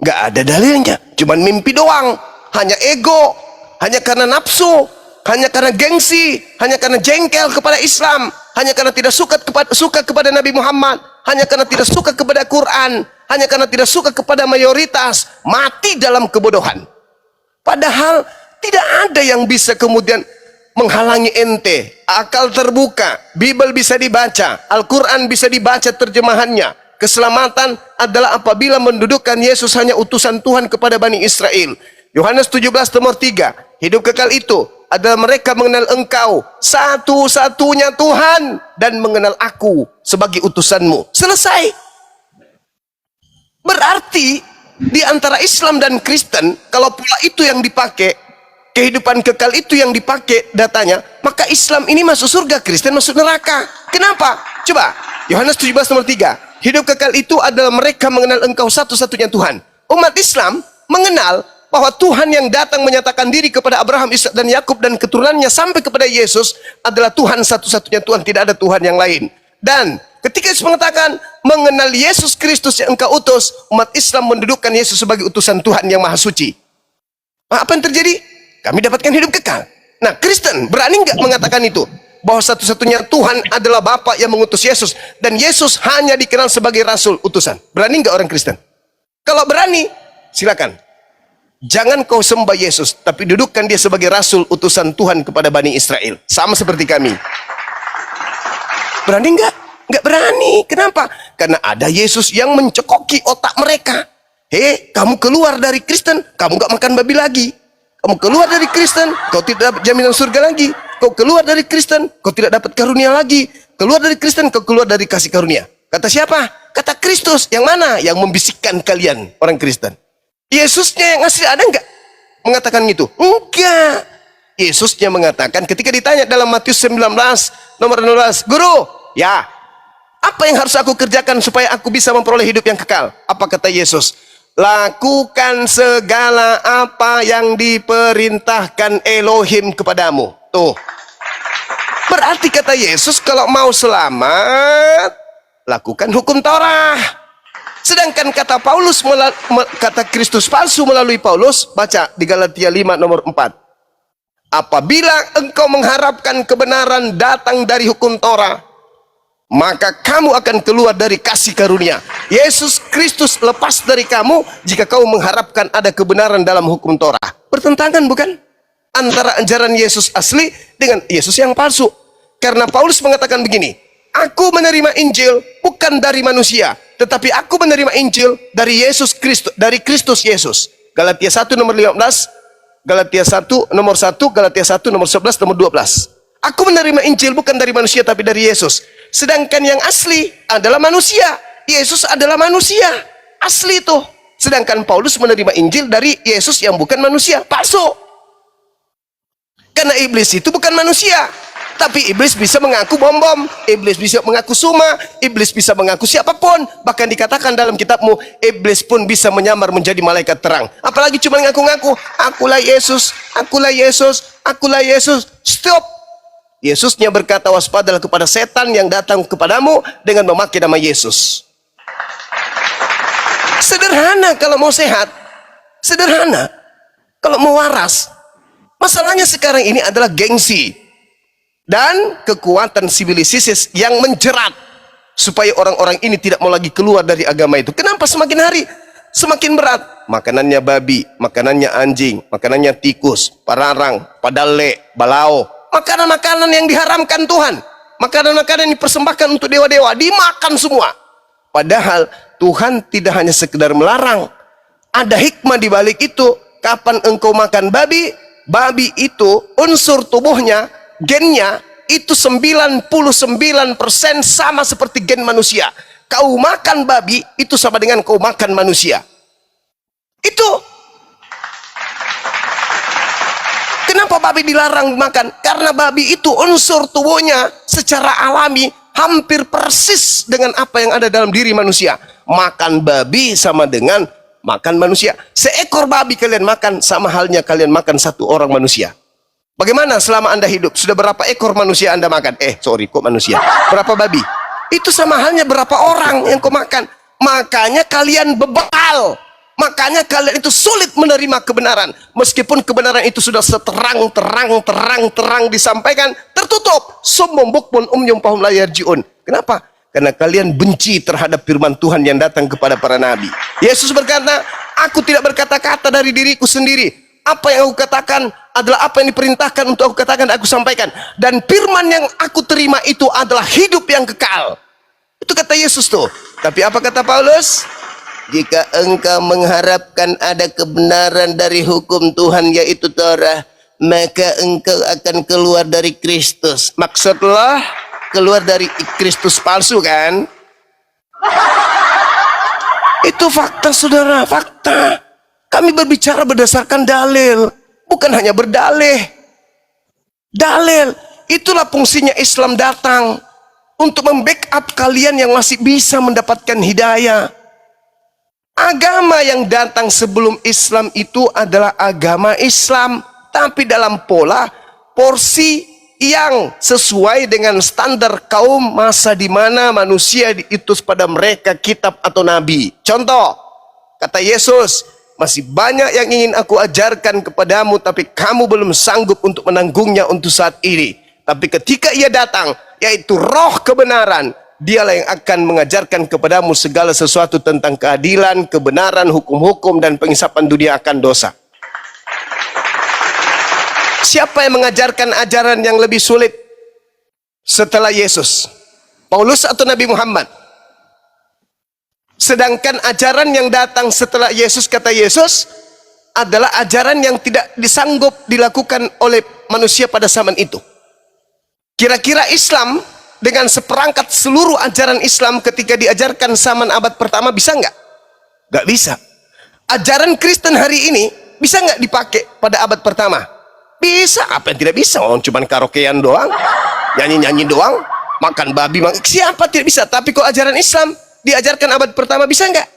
Enggak ada dalilnya. Cuman mimpi doang. Hanya ego, hanya karena nafsu, hanya karena gengsi, hanya karena jengkel kepada Islam, hanya karena tidak suka kepada Nabi Muhammad, hanya karena tidak suka kepada Quran, hanya karena tidak suka kepada mayoritas, mati dalam kebodohan. Padahal tidak ada yang bisa kemudian menghalangi ente. Akal terbuka, Bible bisa dibaca, Al-Quran bisa dibaca terjemahannya. Keselamatan adalah apabila mendudukkan Yesus hanya utusan Tuhan kepada Bani Israel. Yohanes 17 nomor 3, hidup kekal itu adalah mereka mengenal engkau satu-satunya Tuhan dan mengenal aku sebagai utusanmu. Selesai. Berarti di antara Islam dan Kristen, kalau pula itu yang dipakai, kehidupan kekal itu yang dipakai datanya, maka Islam ini masuk surga, Kristen masuk neraka. Kenapa? Coba Yohanes 17 nomor 3, hidup kekal itu adalah mereka mengenal engkau satu-satunya Tuhan. Umat Islam mengenal bahwa Tuhan yang datang menyatakan diri kepada Abraham, Ishak dan Yakub dan keturunannya sampai kepada Yesus adalah Tuhan satu-satunya Tuhan, tidak ada Tuhan yang lain. Dan ketika Yesus mengatakan mengenal Yesus Kristus yang engkau utus, umat Islam mendudukkan Yesus sebagai utusan Tuhan yang maha suci. Nah, apa yang terjadi? Kami dapatkan hidup kekal. Nah, Kristen berani nggak mengatakan itu? Bahwa satu-satunya Tuhan adalah Bapa yang mengutus Yesus, dan Yesus hanya dikenal sebagai Rasul utusan. Berani nggak orang Kristen? Kalau berani, silakan. Jangan kau sembah Yesus, tapi dudukkan dia sebagai Rasul utusan Tuhan kepada Bani Israel. Sama seperti kami. Berani nggak? Nggak berani. Kenapa? Karena ada Yesus yang mencekoki otak mereka. Kamu keluar dari Kristen, kamu nggak makan babi lagi. Kamu keluar dari Kristen, kau tidak dapat jaminan surga lagi. Kau keluar dari Kristen, kau tidak dapat karunia lagi. Keluar dari Kristen, kau keluar dari kasih karunia. Kata siapa? Kata Kristus. Yang mana? Yang membisikkan kalian, orang Kristen. Yesusnya yang asli ada enggak mengatakan gitu? Enggak. Yesusnya mengatakan ketika ditanya dalam Matius 19 nomor 16, Guru, ya, apa yang harus aku kerjakan supaya aku bisa memperoleh hidup yang kekal? Apa kata Yesus? Lakukan segala apa yang diperintahkan Elohim kepadamu. Tuh. Berarti kata Yesus, kalau mau selamat, lakukan hukum Taurat. Sedangkan kata Paulus, kata Kristus palsu melalui Paulus, baca di Galatia 5 nomor 4. Apabila engkau mengharapkan kebenaran datang dari hukum Taurat, maka kamu akan keluar dari kasih karunia. Yesus Kristus lepas dari kamu jika kau mengharapkan ada kebenaran dalam hukum Taurat. Bertentangan bukan? Antara ajaran Yesus asli dengan Yesus yang palsu. Karena Paulus mengatakan begini, Aku menerima Injil bukan dari manusia, tetapi aku menerima Injil dari Yesus Kristus, dari Kristus Yesus. Galatia 1 nomor 15, Galatia 1 nomor 1, Galatia 1 nomor 11, nomor 12. Aku menerima Injil bukan dari manusia tapi dari Yesus. Sedangkan yang asli adalah manusia. Yesus adalah manusia. Asli itu. Sedangkan Paulus menerima Injil dari Yesus yang bukan manusia. Palsu. Karena iblis itu bukan manusia. Tapi iblis bisa mengaku bom-bom, iblis bisa mengaku suma, iblis bisa mengaku siapapun. Bahkan dikatakan dalam kitabmu, iblis pun bisa menyamar menjadi malaikat terang. Apalagi cuma ngaku-ngaku, akulah Yesus, akulah Yesus, akulah Yesus. Stop. Yesusnya berkata, waspadalah kepada setan yang datang kepadamu dengan memakai nama Yesus. Sederhana kalau mau sehat, sederhana kalau mau waras. Masalahnya sekarang ini adalah gengsi dan kekuatan sivilisasi yang menjerat supaya orang-orang ini tidak mau lagi keluar dari agama itu. Kenapa semakin hari semakin berat? Makanannya babi, makanannya anjing, makanannya tikus, pararang, padale, balao. Makanan-makanan yang diharamkan Tuhan, makanan-makanan yang dipersembahkan untuk dewa-dewa, dimakan semua. Padahal Tuhan tidak hanya sekedar melarang, ada hikmah di balik itu. Kapan engkau makan babi, babi itu unsur tubuhnya, gennya itu 99% sama seperti gen manusia. Kau makan babi itu sama dengan kau makan manusia. Itu kenapa babi dilarang makan? Karena babi itu unsur tubuhnya secara alami hampir persis dengan apa yang ada dalam diri manusia. Makan babi sama dengan makan manusia. Seekor babi kalian makan sama halnya kalian makan satu orang manusia. Bagaimana selama Anda hidup? Sudah berapa ekor manusia Anda makan? Kok manusia? Berapa babi? Itu sama halnya berapa orang yang kau makan. Makanya kalian bebal. Makanya kalian itu sulit menerima kebenaran. Meskipun kebenaran itu sudah terang disampaikan, tertutup. Summum bukmun umyum fahum la yarji'un. Kenapa? Karena kalian benci terhadap firman Tuhan yang datang kepada para nabi. Yesus berkata, aku tidak berkata-kata dari diriku sendiri. Apa yang aku katakan adalah apa yang diperintahkan untuk aku katakan dan aku sampaikan. Dan firman yang aku terima itu adalah hidup yang kekal. Itu kata Yesus tuh. Tapi apa kata Paulus? Jika engkau mengharapkan ada kebenaran dari hukum Tuhan yaitu Torah, maka engkau akan keluar dari Kristus. Maksudlah keluar dari Kristus palsu kan? Itu fakta saudara, fakta. Kami berbicara berdasarkan dalil, bukan hanya berdalih. Dalil, itulah fungsinya Islam datang untuk membackup kalian yang masih bisa mendapatkan hidayah. Agama yang datang sebelum Islam itu adalah agama Islam, tapi dalam pola porsi yang sesuai dengan standar kaum masa di mana manusia diutus pada mereka kitab atau nabi. Contoh, kata Yesus, masih banyak yang ingin aku ajarkan kepadamu, tapi kamu belum sanggup untuk menanggungnya untuk saat ini. Tapi ketika ia datang, yaitu roh kebenaran, dialah yang akan mengajarkan kepadamu segala sesuatu tentang keadilan, kebenaran, hukum-hukum, dan pengisapan dunia akan dosa. Siapa yang mengajarkan ajaran yang lebih sulit setelah Yesus? Paulus atau Nabi Muhammad? Sedangkan ajaran yang datang setelah Yesus, kata Yesus, adalah ajaran yang tidak disanggup dilakukan oleh manusia pada zaman itu. Kira-kira Islam dengan seperangkat seluruh ajaran Islam ketika diajarkan zaman abad pertama bisa nggak? Nggak bisa. Ajaran Kristen hari ini bisa nggak dipakai pada abad pertama? Bisa. Apa yang tidak bisa? Oh, cuman karaokean doang, nyanyi-nyanyi doang, makan babi. Siapa tidak bisa? Tapi kok ajaran Islam diajarkan abad pertama bisa nggak?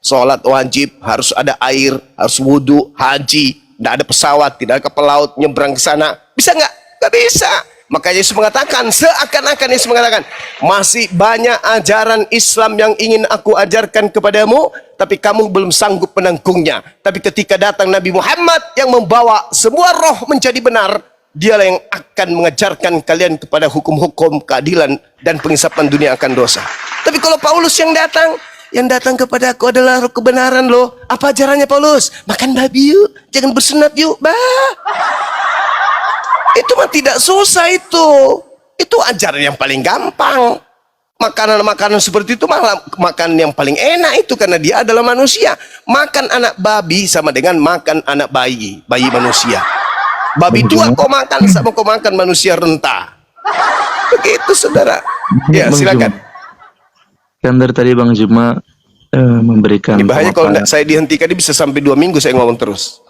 Sholat wajib, harus ada air, harus wudhu, haji, tidak ada pesawat, tidak ada kapal laut nyebrang ke sana. Bisa nggak? Nggak bisa. Maka Yesus mengatakan, seakan-akan Yesus mengatakan, masih banyak ajaran Islam yang ingin aku ajarkan kepadamu, tapi kamu belum sanggup menangkungnya. Tapi ketika datang Nabi Muhammad yang membawa semua roh menjadi benar, dialah yang akan mengajarkan kalian kepada hukum-hukum, keadilan, dan pengisapan dunia akan dosa. Tapi kalau Paulus yang datang kepada aku adalah roh kebenaran loh. Apa ajarannya Paulus? Makan babi yuk, jangan bersunat yuk, Itu mah tidak susah itu. Itu ajaran yang paling gampang. Makanan-makanan seperti itu malah makan yang paling enak itu, karena dia adalah manusia. Makan anak babi sama dengan makan anak bayi manusia. Babi tua kau makan sama kau makan manusia renta. Begitu saudara. Ya Bang silakan. Juma. Kan dari tadi Bang Juma memberikan Ini bahaya kalau pemaparan. tidak saya dihentikan, ini bisa sampai 2 minggu saya ngomong terus.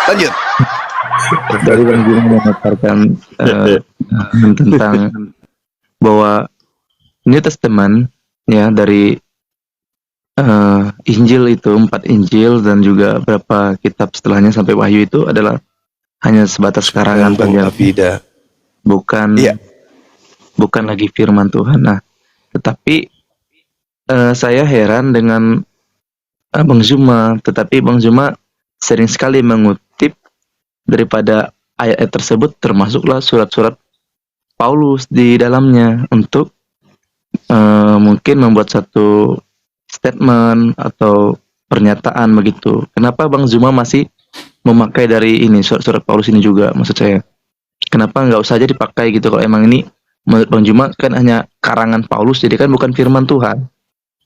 Lanjut. Dari Bang Juma memaparkan tentang bahwa New Testament ya dari Injil itu 4 Injil dan juga berapa kitab setelahnya sampai Wahyu itu adalah hanya sebatas karangan Bang saja, Afida. bukan Iya. bukan lagi firman Tuhan. Nah, tetapi saya heran dengan Bang Zuma, tetapi Bang Zuma sering sekali mengutip daripada ayat-ayat tersebut, termasuklah surat-surat Paulus di dalamnya untuk mungkin membuat satu statement atau pernyataan begitu. Kenapa Bang Zuma masih memakai dari ini surat-surat Paulus ini juga, maksud saya? Kenapa nggak usah aja dipakai gitu, kalau emang ini menurut Bang Zuma kan hanya karangan Paulus, jadi kan bukan firman Tuhan.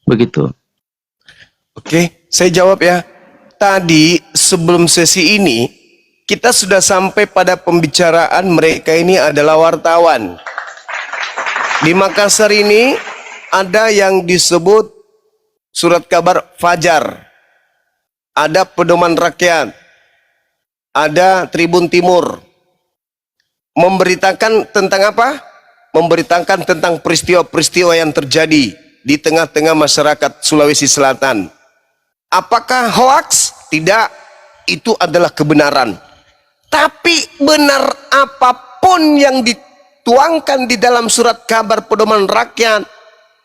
Begitu. Oke, saya jawab ya. Tadi sebelum sesi ini kita sudah sampai pada pembicaraan mereka ini adalah wartawan. Di Makassar ini ada yang disebut surat kabar Fajar, ada Pedoman Rakyat, ada Tribun Timur. Memberitakan tentang apa? Memberitakan tentang peristiwa-peristiwa yang terjadi di tengah-tengah masyarakat Sulawesi Selatan. Apakah hoaks? Tidak, itu adalah kebenaran. Tapi benar apapun yang dituangkan di dalam surat kabar Pedoman Rakyat,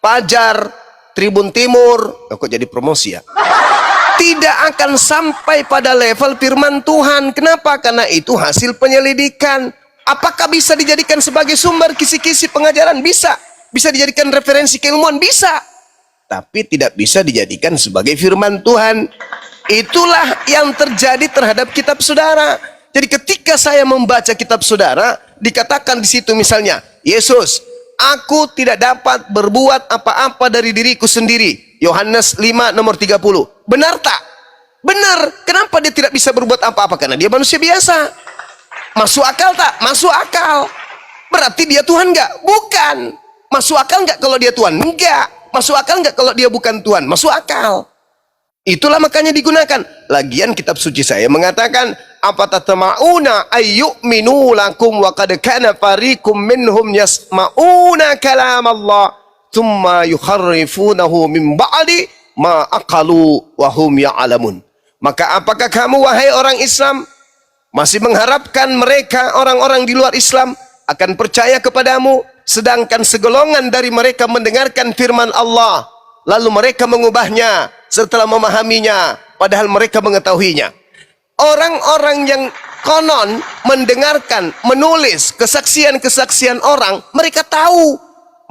Fajar, Tribun Timur, kok jadi promosi ya? Tidak akan sampai pada level firman Tuhan. Kenapa? Karena itu hasil penyelidikan. Apakah bisa dijadikan sebagai sumber kisi-kisi pengajaran? Bisa. Bisa dijadikan referensi keilmuan? Bisa. Tapi tidak bisa dijadikan sebagai firman Tuhan. Itulah yang terjadi terhadap kitab saudara. Jadi ketika saya membaca kitab saudara, dikatakan di situ misalnya, Yesus, aku tidak dapat berbuat apa-apa dari diriku sendiri. Yohanes 5 nomor 30. Benar tak? Benar. Kenapa dia tidak bisa berbuat apa-apa? Karena dia manusia biasa. Masuk akal tak? Masuk akal. Berarti dia Tuhan enggak? Bukan. Masuk akal enggak kalau dia Tuhan? Enggak. Masuk akal enggak kalau dia bukan Tuhan? Masuk akal. Itulah makanya digunakan. Lagian kitab suci saya mengatakan, apa tatama'una ayyu'minu lakum wa qad kana fariqum minhum yasma'una kalam Allah thumma yukharrifunahu min ba'di ma aqalu wa hum ya'lamun. Maka apakah kamu wahai orang Islam masih mengharapkan mereka orang-orang di luar Islam akan percaya kepadamu, sedangkan segolongan dari mereka mendengarkan firman Allah lalu mereka mengubahnya setelah memahaminya, padahal mereka mengetahuinya. Orang-orang yang konon mendengarkan, menulis kesaksian-kesaksian orang, mereka tahu.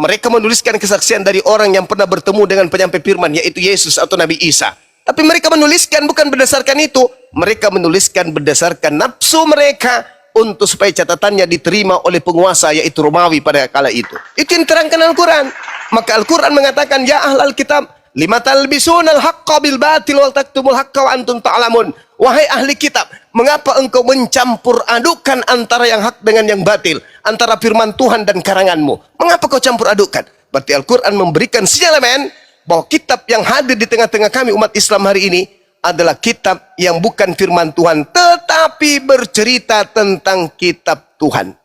Mereka menuliskan kesaksian dari orang yang pernah bertemu dengan penyampai firman, yaitu Yesus atau Nabi Isa. Tapi mereka menuliskan bukan berdasarkan itu. Mereka menuliskan berdasarkan nafsu mereka untuk supaya catatannya diterima oleh penguasa, yaitu Romawi pada kala itu. Itu yang terangkan Al-Quran. Maka Al-Quran mengatakan, ya ahlal kitab, lima talbisunal haqqa bil batil wal taktumul haqqa wa antum ta'lamun. Wahai ahli kitab, mengapa engkau mencampur adukan antara yang hak dengan yang batil, antara firman Tuhan dan karanganmu? Mengapa kau campur adukan? Berarti Al-Quran memberikan sinyalemen bahwa kitab yang hadir di tengah-tengah kami umat Islam hari ini adalah kitab yang bukan firman Tuhan, tetapi bercerita tentang kitab Tuhan.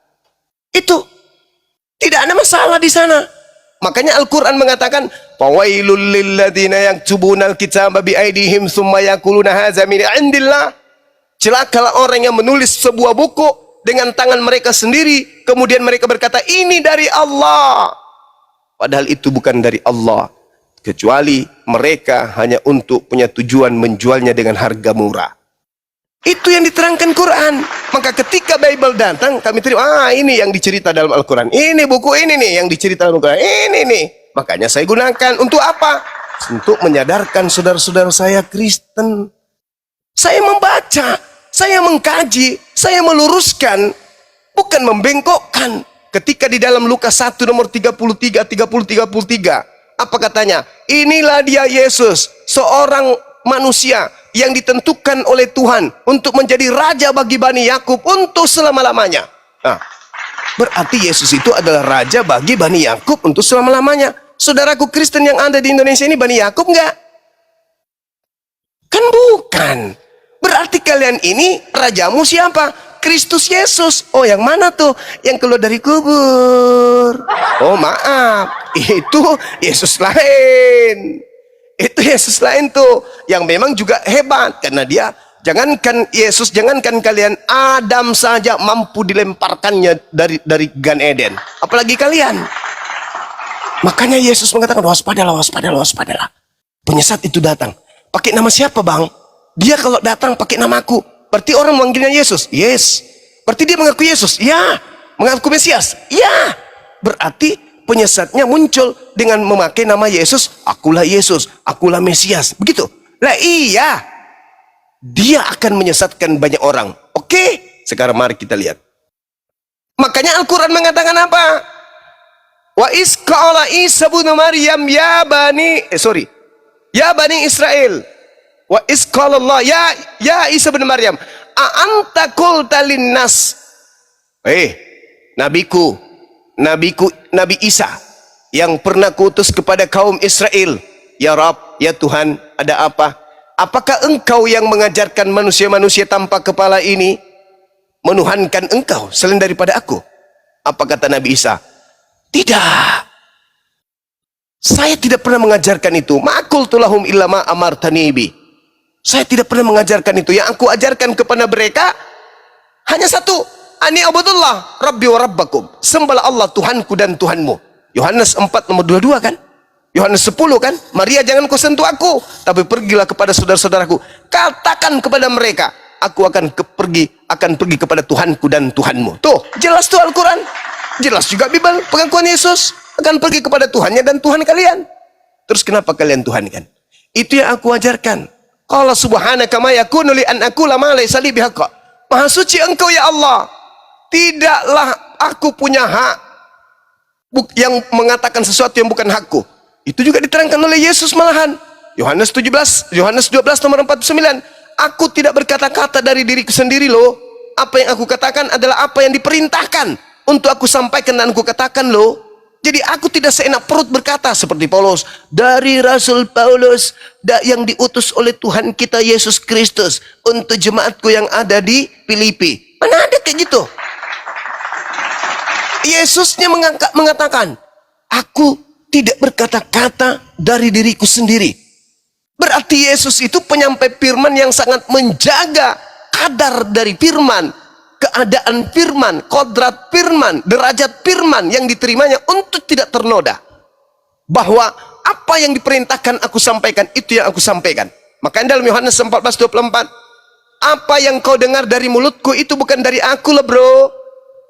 Itu tidak ada masalah di sana. Makanya Al-Quran mengatakan, fawailul lilladzina yaktubuna al-kitaba biaidihim tsumma yaquluna hadza min indillah. Celakalah orang yang menulis sebuah buku dengan tangan mereka sendiri, kemudian mereka berkata ini dari Allah. Padahal itu bukan dari Allah, kecuali mereka hanya untuk punya tujuan menjualnya dengan harga murah. Itu yang diterangkan Quran. Maka ketika Bible datang, kami terima, ini yang dicerita dalam Al-Quran. Ini buku ini nih yang dicerita dalam Al-Quran. Ini nih. Makanya saya gunakan. Untuk apa? Untuk menyadarkan saudara-saudara saya Kristen. Saya membaca, saya mengkaji, saya meluruskan, bukan membengkokkan. ketika di dalam Lukas 1 nomor 33, apa katanya? Inilah dia Yesus, seorang manusia yang ditentukan oleh Tuhan untuk menjadi raja bagi Bani Yakub untuk selama-lamanya. Nah, berarti Yesus itu adalah raja bagi Bani Yakub untuk selama-lamanya. Saudaraku Kristen yang ada di Indonesia ini Bani Yakub enggak? Kan bukan. Berarti kalian ini rajamu siapa? Kristus Yesus. Oh, yang mana tuh? Yang keluar dari kubur. Oh, maaf. Itu Yesus lain. Itu Yesus lain tuh. Yang memang juga hebat. Karena dia, jangankan Yesus, jangankan kalian, Adam saja mampu dilemparkannya dari Gan Eden. Apalagi kalian. Makanya Yesus mengatakan, waspadalah, waspadalah, waspadalah. Penyesat itu datang. Pakai nama siapa, Bang? Dia kalau datang pakai namaku. Berarti orang memanggilnya Yesus. Yes. Berarti dia mengaku Yesus. Ya. Mengaku Mesias. Ya. Berarti penyesatnya muncul dengan memakai nama Yesus. Akulah Yesus. Akulah Mesias. Begitu. Lah iya. Dia akan menyesatkan banyak orang. Oke. Sekarang mari kita lihat. Makanya Al-Quran mengatakan apa? Wa isqala Isa bin Maryam ya Bani Israel. Wa isqala Allah ya Isa bin Maryam a anta qulta linnas. Nabi Isa yang pernah kuutus kepada kaum Israel. Ya Rabb, ya Tuhan, ada apa? Apakah engkau yang mengajarkan manusia-manusia tanpa kepala ini menuhankan engkau selain daripada aku? Apa kata Nabi Isa? Tidak. Saya tidak pernah mengajarkan itu. Ma qultu lahum illa ma amartani bi. Saya tidak pernah mengajarkan itu. Yang aku ajarkan kepada mereka hanya satu. Ani abudullah rabbi wa rabbakum. Sembahlah Allah Tuhanku dan Tuhanmu. Yohanes 4 nomor 22 kan? Yohanes 10 kan? Maria, jangan kau sentuh aku, tapi pergilah kepada saudara-saudaraku. Katakan kepada mereka, aku akan pergi kepada Tuhanku dan Tuhanmu. Tuh, jelas tuh Al-Quran. Jelas juga Bible, pengakuan Yesus akan pergi kepada Tuhannya dan Tuhan kalian. Terus kenapa kalian Tuhankan? Itu yang aku ajarkan. Qala subhanaka ma yakunu li an aqula ma laysa li bihaqqa. Maha suci engkau ya Allah. Tidaklah aku punya hak yang mengatakan sesuatu yang bukan hakku. Itu juga diterangkan oleh Yesus malahan. Yohanes 12 nomor 49. Aku tidak berkata-kata dari diriku sendiri loh. Apa yang aku katakan adalah apa yang diperintahkan untuk aku sampaikan dan aku katakan loh. Jadi aku tidak seenak perut berkata seperti Paulus, dari Rasul Paulus yang diutus oleh Tuhan kita Yesus Kristus untuk jemaatku yang ada di Filipi. Mana ada kayak gitu? Yesusnya mengatakan, aku tidak berkata-kata dari diriku sendiri. Berarti Yesus itu penyampai firman yang sangat menjaga kadar dari firman, keadaan firman, kodrat firman, derajat firman yang diterimanya untuk tidak ternoda. Bahwa apa yang diperintahkan aku sampaikan, itu yang aku sampaikan. Makanya dalam Yohanes 14:24, apa yang kau dengar dari mulutku itu bukan dari aku lah bro,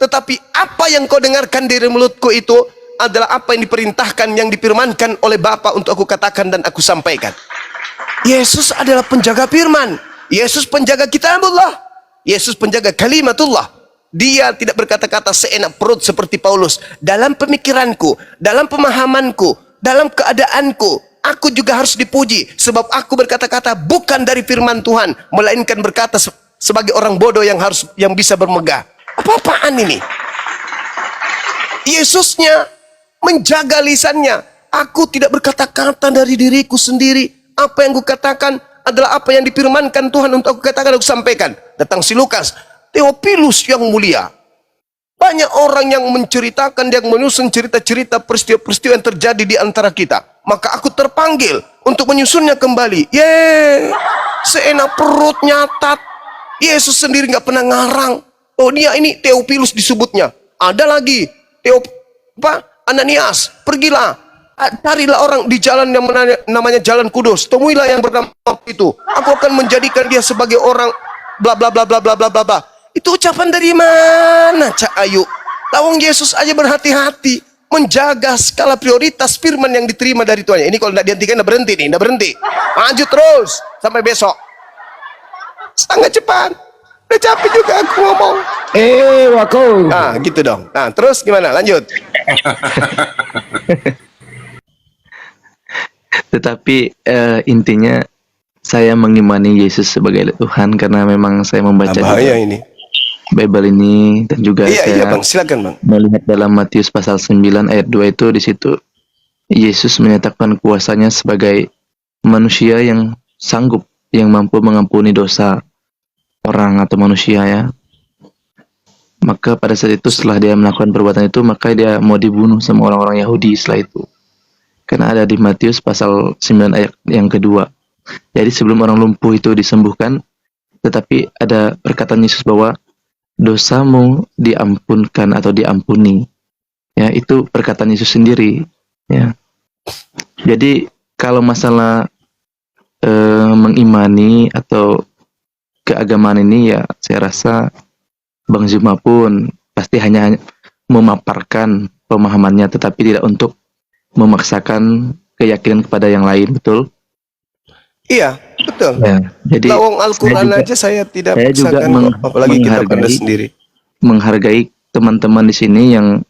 tetapi apa yang kau dengarkan dari mulutku itu adalah apa yang diperintahkan, yang difirmankan oleh Bapa untuk aku katakan dan aku sampaikan. Yesus adalah penjaga firman. Yesus penjaga kitabullah. Yesus penjaga kalimatullah. Dia tidak berkata-kata seenak perut seperti Paulus. Dalam pemikiranku, dalam pemahamanku, dalam keadaanku, aku juga harus dipuji. Sebab aku berkata-kata bukan dari firman Tuhan, melainkan berkata sebagai orang bodoh yang bisa bermegah. Apa-apaan ini? Yesusnya menjaga lisannya. Aku tidak berkata-kata dari diriku sendiri. Apa yang kukatakan adalah apa yang difirmankan Tuhan untuk aku katakan, aku sampaikan. Datang si Lukas, Theophilus yang mulia. Banyak orang yang menceritakan, yang menyusun cerita-cerita peristiwa-peristiwa yang terjadi di antara kita. Maka aku terpanggil untuk menyusunnya kembali. Seenak perut nyatat. Yesus sendiri nggak pernah ngarang. Oh, dia ini Theophilus disebutnya. Ada lagi Ananias, pergilah, carilah orang di jalan yang namanya Jalan Kudus, temuilah yang bernama itu. Aku akan menjadikan dia sebagai orang bla bla bla bla bla bla bla bla. Itu ucapan dari mana, Cak Ayu? Lawang Yesus aja berhati-hati menjaga skala prioritas firman yang diterima dari Tuhan. Ini kalau tidak dihentikan, tidak berhenti nih, tidak berhenti. Maju terus sampai besok. Sangat cepat. Udah capek juga aku ngomong. Wako. Nah, gitu dong. Nah, terus gimana? Lanjut. Tetapi intinya saya mengimani Yesus sebagai Tuhan karena memang saya Nah, membaca bahaya juga ini. Bible ini, dan juga Iya, saya iya Bang, silakan Bang. melihat dalam Matius pasal 9 ayat 2 itu, di situ Yesus menyatakan kuasanya sebagai manusia yang sanggup, yang mampu mengampuni dosa orang atau manusia ya. Maka pada saat itu setelah dia melakukan perbuatan itu, maka dia mau dibunuh sama orang-orang Yahudi setelah itu. Karena ada di Matius pasal 9 ayat yang kedua. Jadi sebelum orang lumpuh itu disembuhkan, tetapi ada perkataan Yesus bahwa dosamu diampunkan atau diampuni. Ya, itu perkataan Yesus sendiri. Ya. Jadi kalau masalah mengimani atau keagamaan ini, ya saya rasa Bang Zuma pun pasti hanya memaparkan pemahamannya, tetapi tidak untuk memaksakan keyakinan kepada yang lain, betul? Iya, betul. Ya. Jadi Lawang Al-Quran aja saya tidak saya juga paksakan kok, apalagi kitab Anda sendiri. menghargai teman-teman di sini yang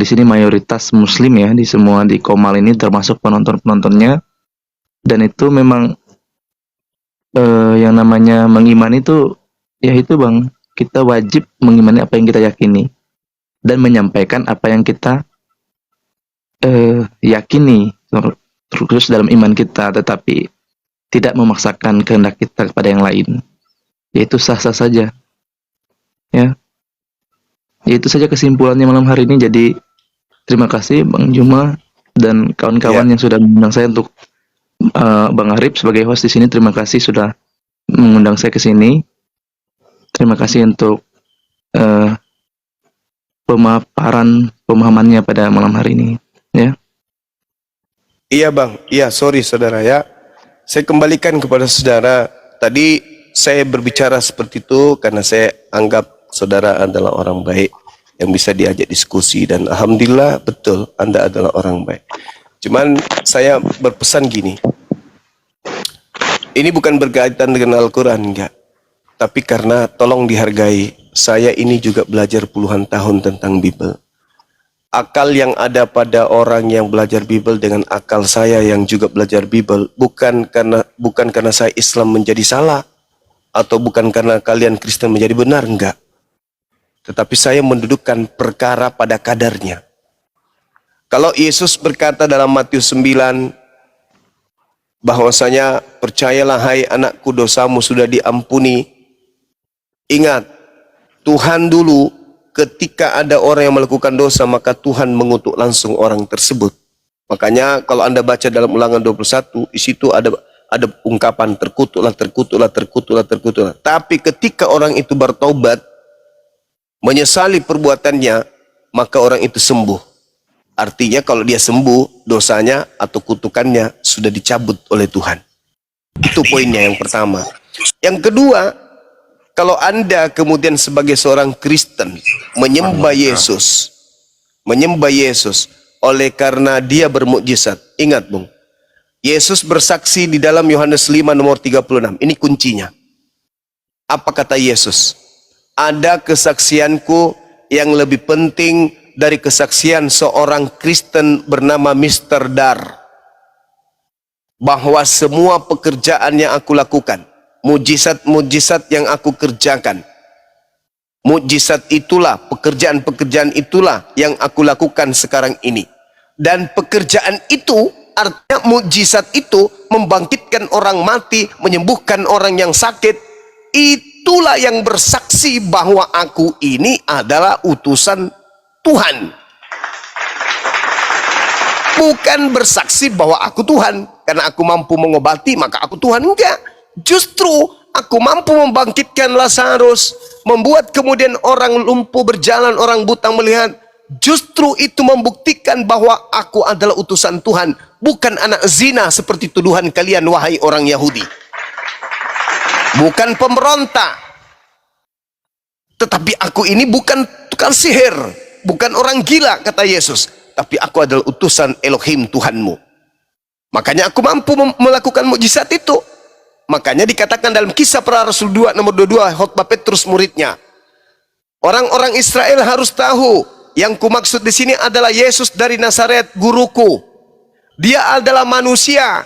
di sini mayoritas Muslim ya, di semua di Komal ini termasuk penonton-penontonnya, dan itu memang yang namanya mengimani itu ya itu Bang, kita wajib mengimani apa yang kita yakini dan menyampaikan apa yang kita yakini terus dalam iman kita, tetapi tidak memaksakan kehendak kita kepada yang lain. Yaitu sah-sah saja. Ya. Itu saja kesimpulannya malam hari ini. Jadi terima kasih Bang Juma dan kawan-kawan yang sudah mengundang saya untuk Bang Arif sebagai host di sini. Terima kasih sudah mengundang saya ke sini. Terima kasih untuk pemahamannya pada malam hari ini. Ya. Iya Bang, iya sorry saudara ya. Saya kembalikan kepada saudara. Tadi saya berbicara seperti itu karena saya anggap saudara adalah orang baik yang bisa diajak diskusi, dan alhamdulillah betul Anda adalah orang baik. Cuman saya berpesan gini. Ini bukan berkaitan dengan Al-Quran, enggak. Tapi karena tolong dihargai, saya ini juga belajar puluhan tahun tentang Bible. Akal yang ada pada orang yang belajar Bible dengan akal saya yang juga belajar Bible bukan karena saya Islam menjadi salah atau bukan karena kalian Kristen menjadi benar, enggak. Tetapi saya mendudukkan perkara pada kadarnya. Kalau Yesus berkata dalam Matius 9 bahwasanya percayalah hai anakku, dosamu sudah diampuni. Ingat, Tuhan dulu ketika ada orang yang melakukan dosa, maka Tuhan mengutuk langsung orang tersebut. Makanya kalau Anda baca dalam Ulangan 21, di situ ada ungkapan terkutuklah, terkutuklah, terkutuklah, terkutuklah. Tapi ketika orang itu bertobat, menyesali perbuatannya, maka orang itu sembuh. Artinya kalau dia sembuh, dosanya atau kutukannya sudah dicabut oleh Tuhan. Itu poinnya yang pertama. Yang kedua, kalau Anda kemudian sebagai seorang Kristen menyembah Yesus oleh karena dia bermukjizat. Ingat Bung, Yesus bersaksi di dalam Yohanes 5 nomor 36. Ini kuncinya. Apa kata Yesus? Ada kesaksianku yang lebih penting dari kesaksian seorang Kristen bernama Mr. Dar. Bahwa semua pekerjaan yang aku lakukan, mujizat-mujizat yang aku kerjakan, mujizat itulah, pekerjaan-pekerjaan itulah yang aku lakukan sekarang ini. Dan pekerjaan itu, artinya mujizat itu membangkitkan orang mati, menyembuhkan orang yang sakit. Itulah yang bersaksi bahwa aku ini adalah utusan Tuhan. Bukan bersaksi bahwa aku Tuhan, karena aku mampu mengobati maka aku Tuhan. Enggak. Justru aku mampu membangkitkan Lazarus, membuat kemudian orang lumpuh berjalan, orang buta melihat. Justru itu membuktikan bahwa aku adalah utusan Tuhan, bukan anak zina seperti tuduhan kalian wahai orang Yahudi. Bukan pemberontak. Tetapi aku ini bukan tukang sihir, bukan orang gila kata Yesus, tapi aku adalah utusan Elohim Tuhanmu. Makanya aku mampu melakukan mukjizat itu. Makanya dikatakan dalam Kisah Para Rasul 2 nomor 22, khotbah Petrus muridnya, Orang-orang Israel harus tahu, yang kumaksud di sini adalah Yesus dari Nazaret, guruku. Dia adalah manusia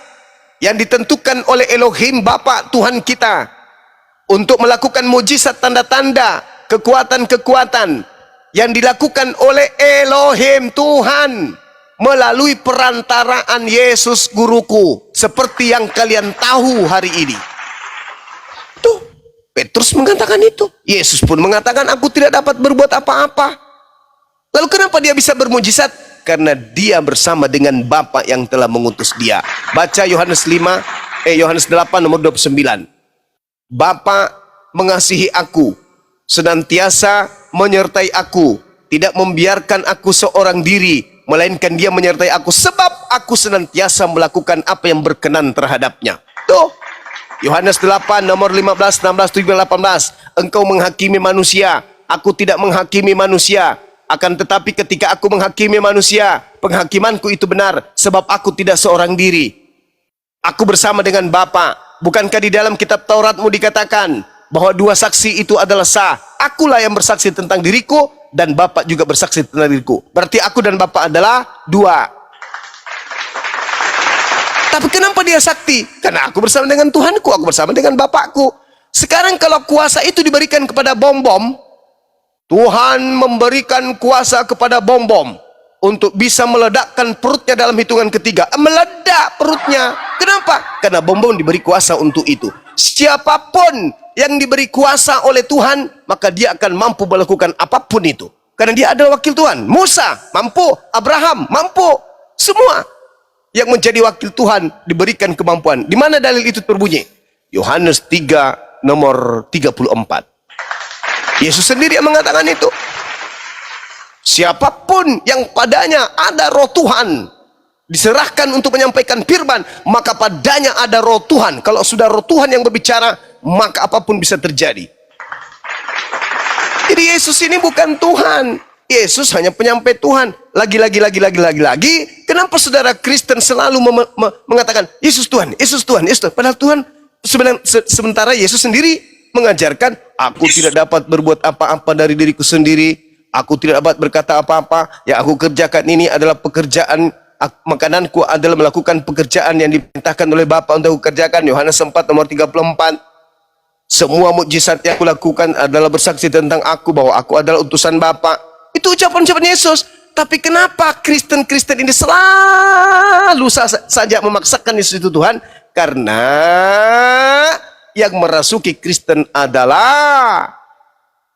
yang ditentukan oleh Elohim Bapa Tuhan kita untuk melakukan mujizat, tanda-tanda, kekuatan-kekuatan yang dilakukan oleh Elohim Tuhan melalui perantaraan Yesus guruku, seperti yang kalian tahu hari ini. Tuh, Petrus mengatakan itu. Yesus pun mengatakan, aku tidak dapat berbuat apa-apa. Lalu kenapa dia bisa bermujizat? Karena dia bersama dengan Bapa yang telah mengutus dia. Baca Yohanes 8 nomor 29. Bapa mengasihi aku, senantiasa menyertai aku, tidak membiarkan aku seorang diri, melainkan dia menyertai aku, sebab aku senantiasa melakukan apa yang berkenan terhadapnya. Tuh, Yohanes 8 nomor 15, 16, 17, 18. Engkau menghakimi manusia, aku tidak menghakimi manusia. Akan tetapi ketika aku menghakimi manusia, penghakimanku itu benar, sebab aku tidak seorang diri. Aku bersama dengan Bapa. Bukankah di dalam kitab Tauratmu dikatakan bahwa dua saksi itu adalah sah? Akulah yang bersaksi tentang diriku, dan Bapa juga bersaksi tentang diriku. Berarti aku dan Bapa adalah dua. Tapi kenapa dia sakti? Karena aku bersama dengan Tuhanku, aku bersama dengan Bapakku. Sekarang kalau kuasa itu diberikan kepada bom-bom, Tuhan memberikan kuasa kepada bom-bom untuk bisa meledakkan perutnya dalam hitungan ketiga. Meledak perutnya. Kenapa? Karena bom-bom diberi kuasa untuk itu. Siapapun yang diberi kuasa oleh Tuhan, maka dia akan mampu melakukan apapun itu. Karena dia adalah wakil Tuhan. Musa mampu, Abraham mampu. Semua yang menjadi wakil Tuhan diberikan kemampuan. Di mana dalil itu terbunyi? Yohanes 3 nomor 34. Yesus sendiri yang mengatakan itu. Siapapun yang padanya ada roh Tuhan, diserahkan untuk menyampaikan firman, maka padanya ada roh Tuhan. Kalau sudah roh Tuhan yang berbicara, maka apapun bisa terjadi. Jadi Yesus ini bukan Tuhan. Yesus hanya penyampai Tuhan. Lagi. Kenapa saudara Kristen selalu mengatakan Yesus Tuhan, Yesus Tuhan, Yesus Tuhan? Padahal Tuhan sementara Yesus sendiri mengajarkan, aku tidak dapat berbuat apa-apa dari diriku sendiri. Aku tidak dapat berkata apa-apa. Yang aku kerjakan ini adalah pekerjaan, makananku adalah melakukan pekerjaan yang diperintahkan oleh Bapa untuk aku kerjakan. Yohanes 4 nomor 34. Semua mukjizat yang aku lakukan adalah bersaksi tentang aku, bahwa aku adalah utusan Bapa. Itu ucapan-ucapan Yesus. Tapi kenapa Kristen-Kristen ini selalu saja memaksakan Yesus itu Tuhan? Karena yang merasuki Kristen adalah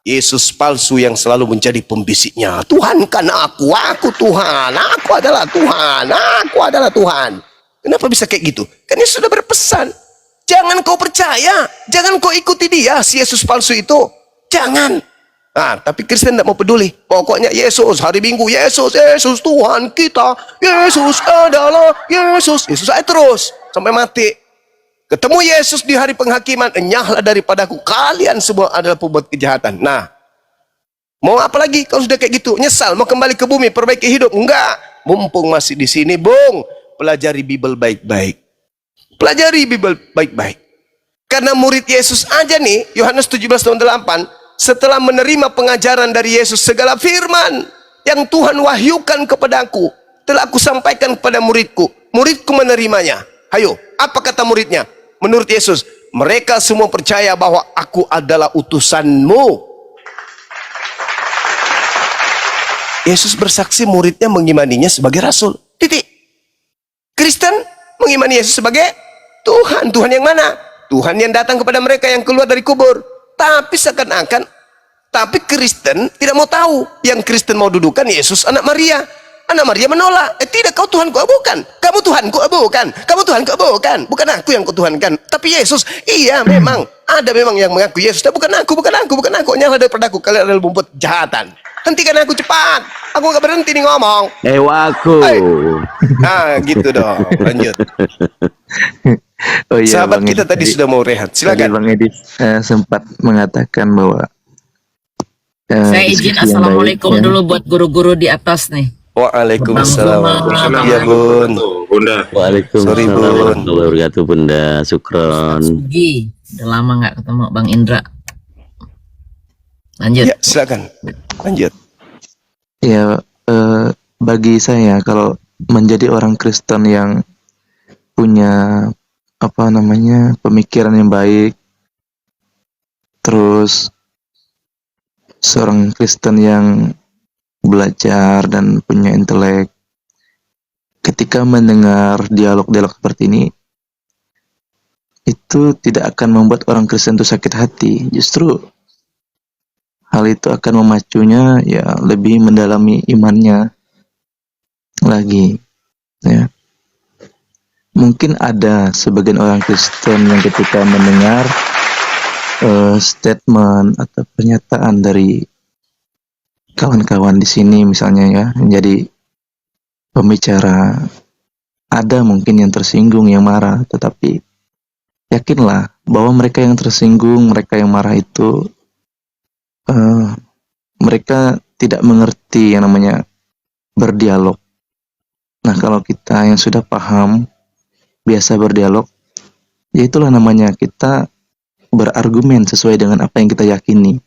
Yesus palsu yang selalu menjadi pembisiknya. Tuhan kan aku Tuhan, aku adalah Tuhan, aku adalah Tuhan. Kenapa bisa kayak gitu? Kan Yesus sudah berpesan, jangan kau percaya, jangan kau ikuti dia, si Yesus palsu itu. Jangan. Nah, tapi Kristen tidak mau peduli. Pokoknya Yesus, hari Minggu, Yesus Tuhan kita, Yesus adalah Yesus aja terus sampai mati. Ketemu Yesus di hari penghakiman, enyahlah daripadaku, kalian semua adalah pembuat kejahatan. Nah, mau apa lagi kalau sudah kayak gitu? Nyesal, mau kembali ke bumi, perbaiki hidup? Enggak. Mumpung masih di sini, Bung, pelajari Bible baik-baik. Pelajari Bible baik-baik. Karena murid Yesus aja nih, Yohanes 17:8, setelah menerima pengajaran dari Yesus, segala firman yang Tuhan wahyukan kepadaku, telah aku sampaikan kepada muridku. Muridku menerimanya. Hayo, apa kata muridnya? Menurut Yesus, mereka semua percaya bahwa aku adalah utusanmu. Yesus bersaksi muridnya mengimaninya sebagai rasul. Titik. Kristen mengimani Yesus sebagai Tuhan. Tuhan yang mana? Tuhan yang datang kepada mereka yang keluar dari kubur. Tapi seakan-akan, tapi Kristen tidak mau tahu. Yang Kristen mau dudukan Yesus anak Maria. Anak Maria menolak. Tidak, kau Tuhanku, bukan. Kamu Tuhanku, bukan. Kamu Tuhanku, bukan. Bukan aku yang kau Tuhankan. Tapi Yesus, iya memang. Ada memang yang mengaku Yesus. Tapi bukan aku. Nyala daripada aku. Kalian adalah membuat kejahatan. Hentikan aku cepat. Aku gak berhenti nih ngomong. Aku. Nah, gitu dong. Lanjut. Oh iya, Sahabat Bang kita Edi. tadi sudah mau rehat. Tadi Silakan. Bang Edi sempat mengatakan bahwa Saya izin diskusi yang assalamualaikum baik, ya. dulu buat guru-guru di atas nih. Waalaikumsalam. Bang Iya, Bun. Bunda. Waalaikumsalam Sorry, Bun. warahmatullahi wabarakatuh, Bunda. Syukron. Sugi, udah lama nggak ketemu Bang Indra. Lanjut. Ya, silakan. Lanjut. Ya, bagi saya kalau menjadi orang Kristen yang punya apa namanya pemikiran yang baik, terus seorang Kristen yang belajar dan punya intelek, ketika mendengar dialog-dialog seperti ini, itu tidak akan membuat orang Kristen itu sakit hati. Justru hal itu akan memacunya ya lebih mendalami imannya lagi. Ya. Mungkin ada sebagian orang Kristen yang ketika mendengar statement atau pernyataan dari kawan-kawan di sini misalnya ya, menjadi pembicara, ada mungkin yang tersinggung, yang marah, tetapi yakinlah bahwa mereka yang tersinggung, mereka yang marah itu mereka tidak mengerti yang namanya berdialog. Nah, kalau kita yang sudah paham, biasa berdialog, ya itulah namanya kita berargumen sesuai dengan apa yang kita yakini.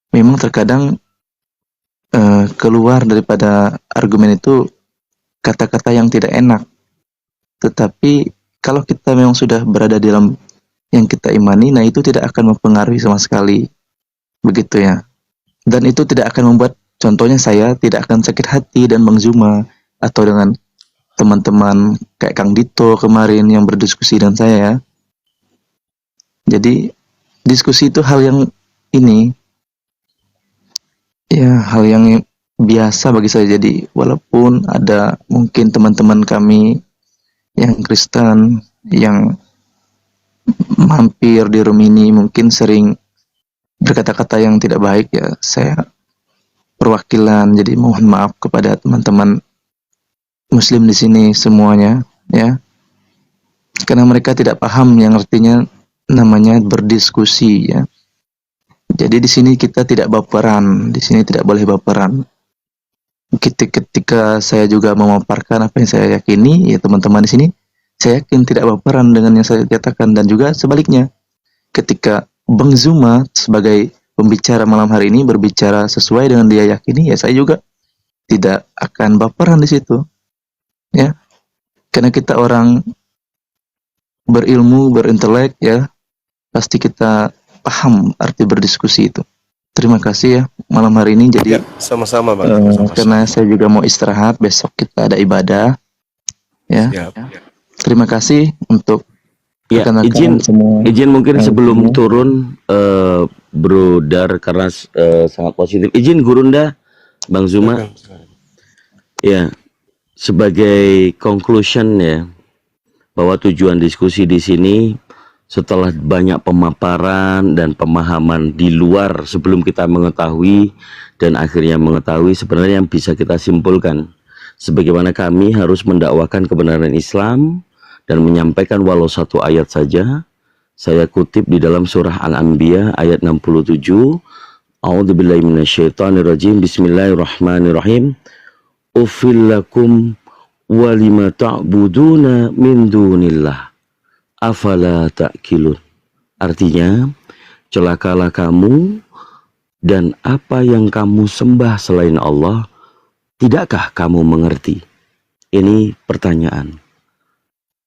Memang terkadang keluar daripada argumen itu kata-kata yang tidak enak. Tetapi kalau kita memang sudah berada dalam yang kita imani, nah itu tidak akan mempengaruhi sama sekali. Begitu ya. Dan itu tidak akan membuat, contohnya saya tidak akan sakit hati dan Bang Zuma atau dengan teman-teman kayak Kang Dito kemarin yang berdiskusi dengan saya. Jadi diskusi itu hal yang ini ya hal yang biasa bagi saya. Jadi walaupun ada mungkin teman-teman kami yang Kristen yang mampir di room ini mungkin sering berkata-kata yang tidak baik, ya saya perwakilan jadi mohon maaf kepada teman-teman Muslim di sini semuanya ya, karena mereka tidak paham yang artinya namanya berdiskusi ya. Jadi di sini kita tidak baperan, di sini tidak boleh baperan. Ketika saya juga memaparkan apa yang saya yakini, ya teman-teman di sini saya yakin tidak baperan dengan yang saya katakan, dan juga sebaliknya. Ketika Bang Zuma sebagai pembicara malam hari ini berbicara sesuai dengan dia yakini, ya saya juga tidak akan baperan di situ. Ya. Karena kita orang berilmu, berintelek ya, pasti kita paham arti berdiskusi itu. Terima kasih ya malam hari ini. Jadi Ya, sama-sama Bang. Sama-sama. karena saya juga mau istirahat, besok kita ada ibadah. Ya. Siap. Terima kasih untuk Ya, rekan-rekan semua. izin mungkin sebelum semua. turun, Bro Dar, karena sangat positif. Izin Gurunda, Bang Zuma. Ya, sebagai conclusion ya, bahwa tujuan diskusi di sini setelah banyak pemaparan dan pemahaman di luar sebelum kita mengetahui dan akhirnya mengetahui, sebenarnya yang bisa kita simpulkan sebagaimana kami harus mendakwakan kebenaran Islam dan menyampaikan walau satu ayat saja. Saya kutip di dalam surah Al-Anbiya ayat 67. A'udzubillahi minasyaitonirrajim. Bismillahirrahmanirrahim. Ufillakum walima ta'buduna min dunillah. Afala ta'kilun. Artinya, celakalah kamu dan apa yang kamu sembah selain Allah, tidakkah kamu mengerti? Ini pertanyaan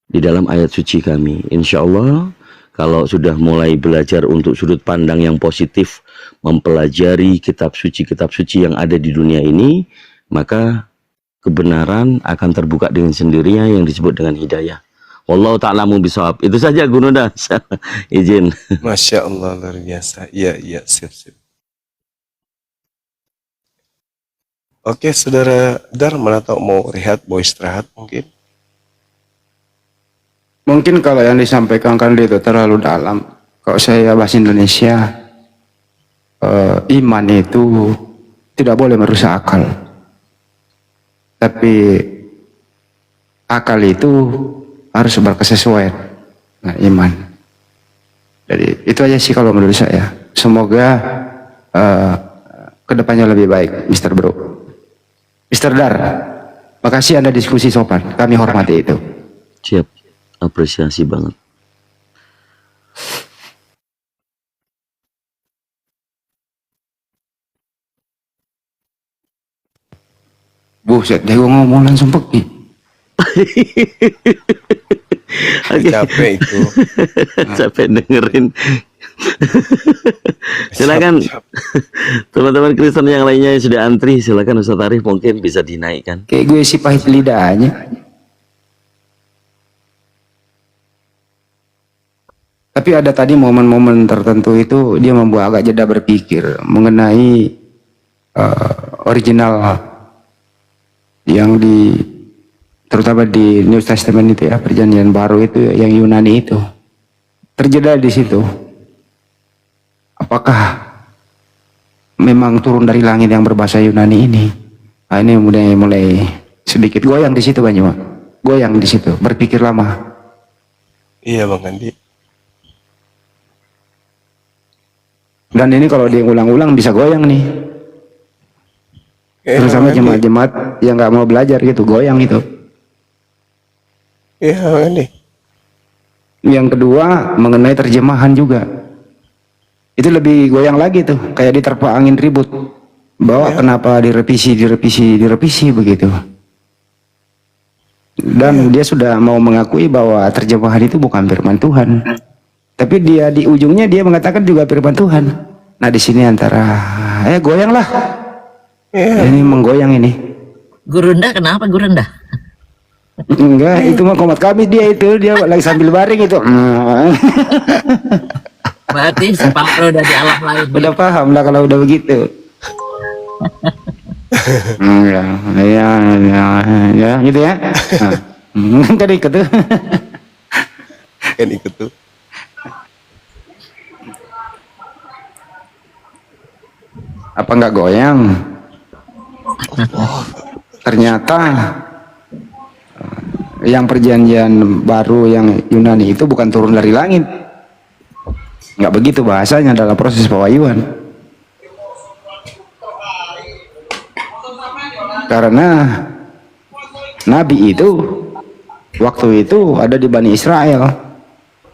di dalam ayat suci kami. Insya Allah, kalau sudah mulai belajar untuk sudut pandang yang positif, mempelajari kitab suci yang ada di dunia ini, maka kebenaran akan terbuka dengan sendirinya yang disebut dengan hidayah. Wallahu ta'alamu bisawab. Itu saja Guru Dan. Izin. Masya Allah, luar biasa. Iya, sip. Oke, Saudara Dar, mana tahu mau rehat, mau istirahat mungkin? Mungkin kalau yang disampaikan kan itu terlalu dalam. Kalau saya bahasa Indonesia, iman itu tidak boleh merusak akal. Tapi akal itu harus berkesesuaian dengan iman. Jadi itu aja sih kalau menurut saya. Semoga kedepannya lebih baik, Mr. Bro. Mr. Dar, makasih Anda diskusi sopan. Kami hormati itu. Siap. Apresiasi banget. Buset, dia gua ngomong langsung pergi. Oke. Capek itu. Capek dengerin. Silakan teman-teman Kristen yang lainnya yang sudah antri, silakan Ustaz Arif mungkin bisa dinaikkan. Kayak gue si pahit lidahnya. Tapi ada tadi momen-momen tertentu itu dia membuat agak jeda berpikir mengenai original yang terutama di New Testament itu ya, perjanjian baru itu yang Yunani itu. Terjeda di situ. Apakah memang turun dari langit yang berbahasa Yunani ini? Nah, ini mulai sedikit goyang di situ Bang Juma. Goyang di situ, berpikir lama. Iya Bang Andi. Dan ini kalau diulang-ulang bisa goyang nih. Terutama jemaat-jemaat yang nggak mau belajar gitu, goyang itu. Iya Bang Andi. Yang kedua mengenai terjemahan juga. Itu lebih goyang lagi tuh, kayak diterpa angin ribut. Bahwa kenapa direvisi begitu. Dan dia sudah mau mengakui bahwa terjemahan itu bukan firman Tuhan. Tapi dia di ujungnya dia mengatakan juga firman Tuhan. Nah di sini antara goyang lah. Ini menggoyang ini. Gurunda kenapa Gurunda? Enggak, itu mah komat kami dia lagi sambil baring itu. Berarti si Pablo udah di alam lain. Udah paham lah kalau udah begitu. Ya, gitu ya. Kan ikut tuh. Kan ikut tuh. Apa enggak goyang? Ternyata yang perjanjian baru yang Yunani itu bukan turun dari langit. Enggak begitu bahasanya dalam proses pewahyuan. Karena Nabi itu waktu itu ada di Bani Israel.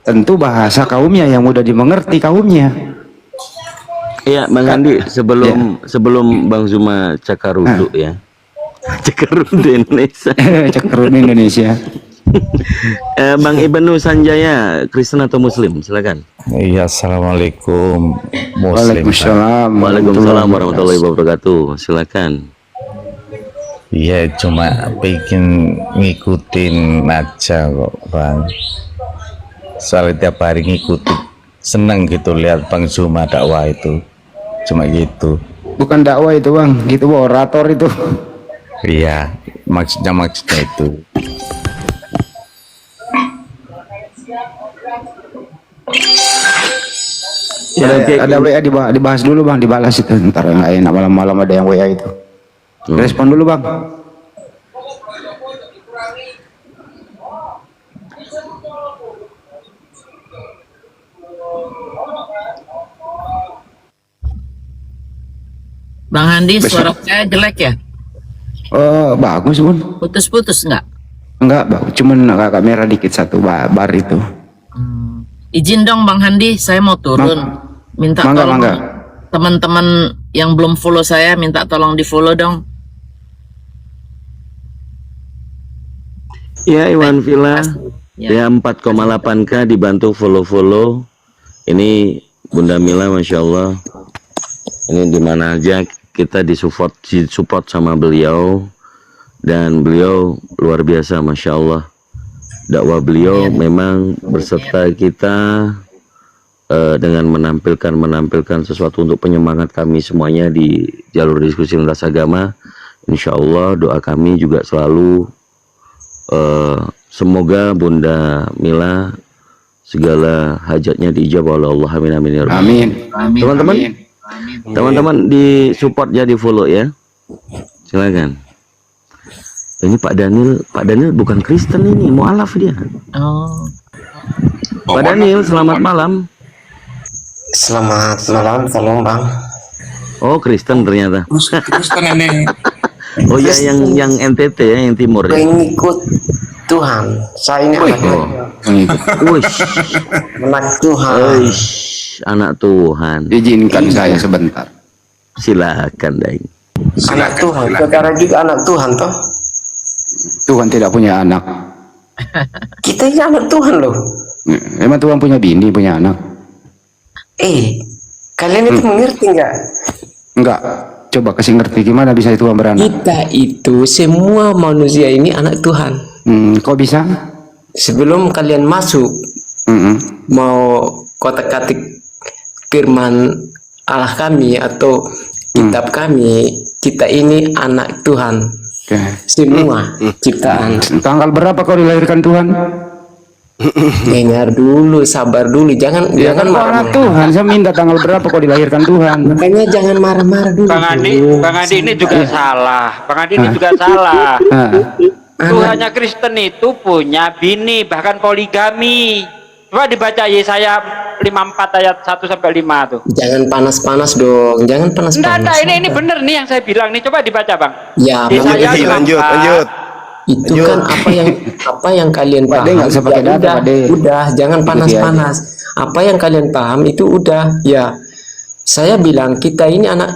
Tentu bahasa kaumnya yang mudah dimengerti kaumnya. Iya, Bang Andi, sebelum Bang Zuma Cakarudu ya. Cakarudu Indonesia. Cakarudu Indonesia. Bang Ibnu Sanjaya, Kristen atau Muslim? Silakan. Iya, assalamualaikum. Muslim. Waalaikumsalam warahmatullahi wabarakatuh. Silakan. Iya, cuma pengen ngikutin aja kok, Bang. Soalnya tiap hari ngikutin, seneng gitu lihat Bang Zuma dakwah itu. Cuma gitu. Bukan dakwah itu Bang, gitu orator itu. Iya, maksudnya itu. Ada WA dibahas dulu Bang, dibalas itu. Ntar nggak enak malam-malam ada yang WA itu. Respon dulu Bang. Bang Handi, suara saya jelek ya? Oh, bagus Bun. Putus-putus nggak? Enggak, cuman agak merah dikit satu bar itu. Izin dong Bang Handi, saya mau turun. Minta tolong teman-teman yang belum follow saya, minta tolong di follow dong. Ya, Iwan Villa. Ya, 4,8K dibantu follow-follow. Ini Bunda Mila, Masya Allah. Ini dimana aja kita disupport sama beliau. Dan beliau luar biasa, Masya Allah. Dakwah beliau memang berserta kita dengan menampilkan sesuatu untuk penyemangat kami semuanya di jalur diskusi lintas agama. Insya Allah doa kami juga selalu semoga Bunda Mila segala hajatnya diijabah oleh Allah. Amin amin ya rabbal alamin. Teman-teman di support ya, di follow ya. Silakan. Ini Pak Daniel bukan Kristen, ini mualaf dia. Oh. Pak Daniel, selamat malam. Selamat malam, salam Bang. Oh, Kristen ternyata. Kristen ini. Oh ya, yang NTT ya, yang timur ya. Pengikut Tuhan. Saya ini anak Tuhan. Anak Tuhan. Izinkan saya sebentar. Silakan, Daing. anak Tuhan. Saudara juga anak Tuhan toh. Tuhan tidak punya anak. Kita ini anak Tuhan loh. Emang Tuhan punya bini, punya anak? Kalian itu mengerti nggak? Enggak. Coba kasih ngerti gimana bisa Tuhan beranak? Kita itu semua manusia ini anak Tuhan. Kok bisa? Sebelum kalian masuk mau kotak-katik firman Allah kami atau kitab kami, kita ini anak Tuhan. Oke. Semua ciptaan. Tanggal berapa kau dilahirkan Tuhan? Dengar dulu, sabar dulu, jangan Anak marah-marah. Tuhan, saya minta tanggal berapa kau dilahirkan Tuhan? Makanya jangan marah-marah dulu. Bang Andi ini juga salah. Bang Andi ini juga salah. Tuhannya Kristen itu punya bini, bahkan poligami. Coba dibaca Yesaya 54 ayat 1 sampai 5 tuh. Jangan panas-panas dong, jangan panas-panas. Enggak, ini bener nih yang saya bilang nih. Coba dibaca, Bang. Ya, Yesaya Lanjut. itu kan apa yang kalian Pak De paham. nggak usah pakai data, Pak De. Udah, jangan panas-panas. Apa yang kalian paham itu udah. Ya, saya bilang kita ini anak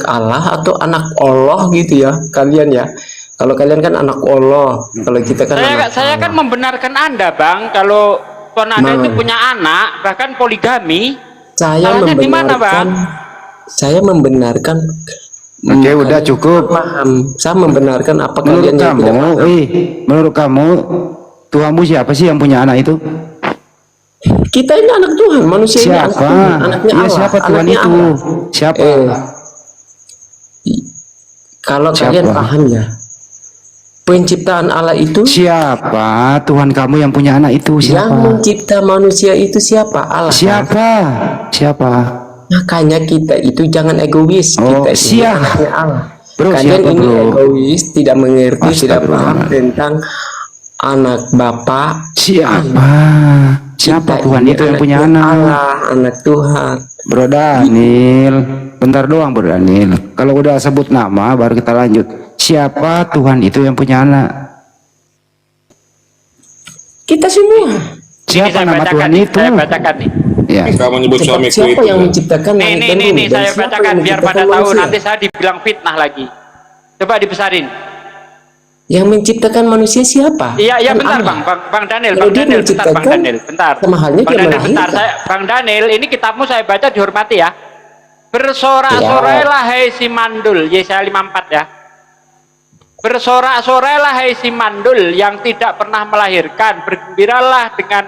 Allah atau anak Allah gitu ya, kalian ya. Kalau kalian kan anak Allah, kalau kita kan anak Saya kan membenarkan Anda, Bang, kalau Tuhan Anda itu punya anak, bahkan poligami. Saya Salahnya di mana, Bang? Saya membenarkan. Oke, udah cukup. Paham. Saya membenarkan apa Menurut kalian yang kamu, tidak paham. menurut kamu Tuhanmu siapa sih yang punya anak itu? Kita ini anak Tuhan, manusia ini anak Siapa? Tuhan, anaknya Iya, Allah. siapa Tuhan anaknya itu? Allah. Siapa? Kalau Siapa? kalian paham ya, penciptaan Allah itu Siapa Tuhan kamu yang punya anak itu? yang Siapa? mencipta manusia itu siapa? Allah. Kan? Siapa? Siapa? Makanya kita itu jangan egois. Oh, Kita ini siapa? anaknya Allah. Bro, Kalian siapa, ini bro? egois, tidak mengerti, tidak paham Astagfirullah. tentang anak bapak. Siapa? Siapa Kita Tuhan ini itu yang punya anaknya anak? Allah, anak Tuhan. Bro Daniel, bentar doang Bro Daniel. Kalau udah sebut nama baru kita lanjut. Siapa Tuhan itu yang punya anak? Kita semua. Siapa Ini nama bacakan Tuhan nih, itu? Saya bacakan nih. Ya. Kamu nyebut Sebab suamiku siapa itu. yang menciptakan Nih, langit nih, dan nih, bumi? nih, Dan saya siapa bacakan yang biar menciptakan pada tahu, manusia? nanti saya dibilang fitnah lagi. Coba dibesarin. Yang menciptakan manusia siapa? Iya, Kan bentar, Allah. Bang Daniel, Kalau Bang dia Daniel, bentar, Bang menciptakan, Daniel, bentar. sama halnya Bang dia Daniel, bentar, melahirkan. Bang Daniel, ini kitabmu saya baca dihormati ya. Bersorak-sorailah hai si mandul, Yesaya 54 ya. Bersorak-sorailah hai si mandul yang tidak pernah melahirkan, bergembiralah dengan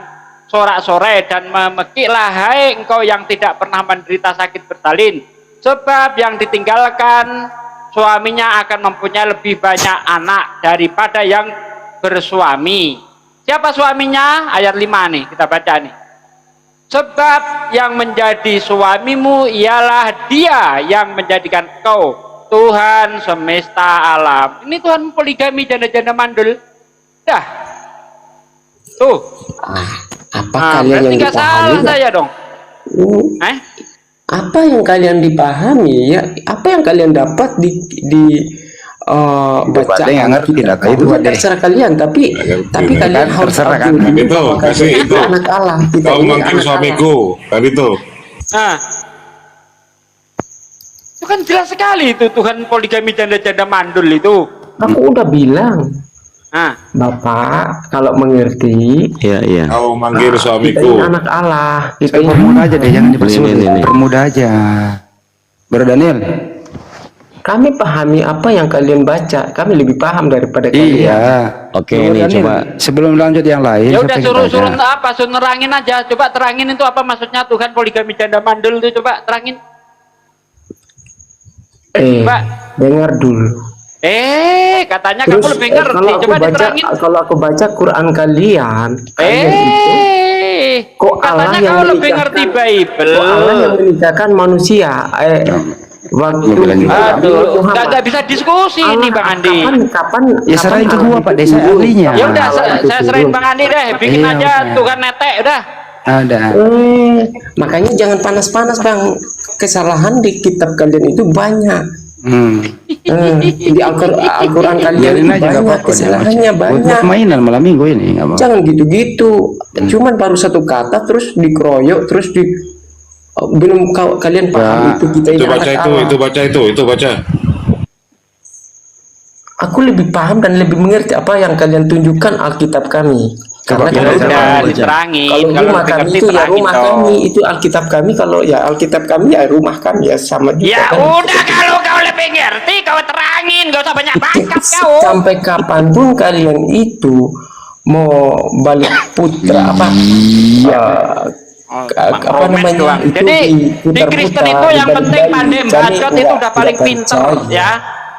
sorak-sorai dan memekiklah hai engkau yang tidak pernah menderita sakit bersalin, sebab yang ditinggalkan suaminya akan mempunyai lebih banyak anak daripada yang bersuami. Siapa suaminya? Ayat 5 nih, kita baca nih. Sebab yang menjadi suamimu ialah Dia yang menjadikan kau Tuhan semesta alam. Ini Tuhan poligami janda-janda mandul. Dah. Tuh. Apa Nah, kalian berarti yang nggak salah dipahami? saya dong. Apa yang kalian dipahami ya? Apa yang kalian dapat di Pak De nggak ngerti data itu, Pak De. terserah kalian, tapi kalian Kan harus terserah kan. akui Itu, bahwa kasih kalian itu. anak Allah. Kita Kau ini manggil anak suamiku. Kan itu. Nah, itu kan jelas sekali itu Tuhan poligami janda-janda mandul itu. Allah. Aku udah bilang, Nah, Bapak kalau mengerti, Iya, iya. Kau manggil kita ini suamiku. anak Allah. Kita Kita ini permudah aja deh, jangan dipersulit. Ini. Permudah aja. Bro Daniel. kami pahami apa yang kalian baca. Kami lebih paham daripada kalian. Iya. Oke, Bro ini Daniel, coba. sebelum lanjut yang lain. ya saya udah pengen suruh tanya. apa? Suruh nerangin aja. Coba terangin itu apa maksudnya Tuhan poligami janda mandul itu, coba terangin. Pak. Dengar dulu. Katanya Terus kamu lebih ngerti. kalau aku Coba baca, diterangin. kalau aku baca Quran kalian itu, kok Allah Katanya yang kau lebih menikahkan- ngerti Bible. kok Allah yang menikahkan manusia. Waktu Aduh, nggak bisa diskusi ini Bang Andi. Kapan? Ya serahin ke gua, Pak Desa, ahlinya. Ya udah, saya serahin Bang Andi deh. Bikin Iya, aja udah. Tuhan netek udah. Ada. Makanya jangan panas-panas Bang. Kesalahan di kitab kalian itu banyak. Di Al-Quran kalian Biarin itu aja nggak banyak apa-apa. kesalahannya Buat banyak. mainan malam minggu ini nggak apa. Jangan gitu-gitu. Cuman baru satu kata terus dikeroyok terus belum kalian paham Ya, itu kita ini Itu baca anak itu, Allah. itu baca itu, itu baca. aku lebih paham dan lebih mengerti apa yang kalian tunjukkan Alkitab kami. Karena Ya kalau udah diterangin. kalau Kalau rumah lebih kami ngerti itu ya terangin rumah dong. kami, itu Alkitab kami, kalau ya Alkitab kami ya rumah kami ya sama juga. Ya kan. udah, kalau kau lebih ngerti kau terangin, gak usah banyak bacot kau. Sampai kapanpun kalian itu mau balik putra apa? Apa Komen namanya? doang. Itu Jadi di diputar-putar, Kristen itu yang penting dibalik-balik. pandai Kami bacot itu udah paling tidak pinter percaya. ya.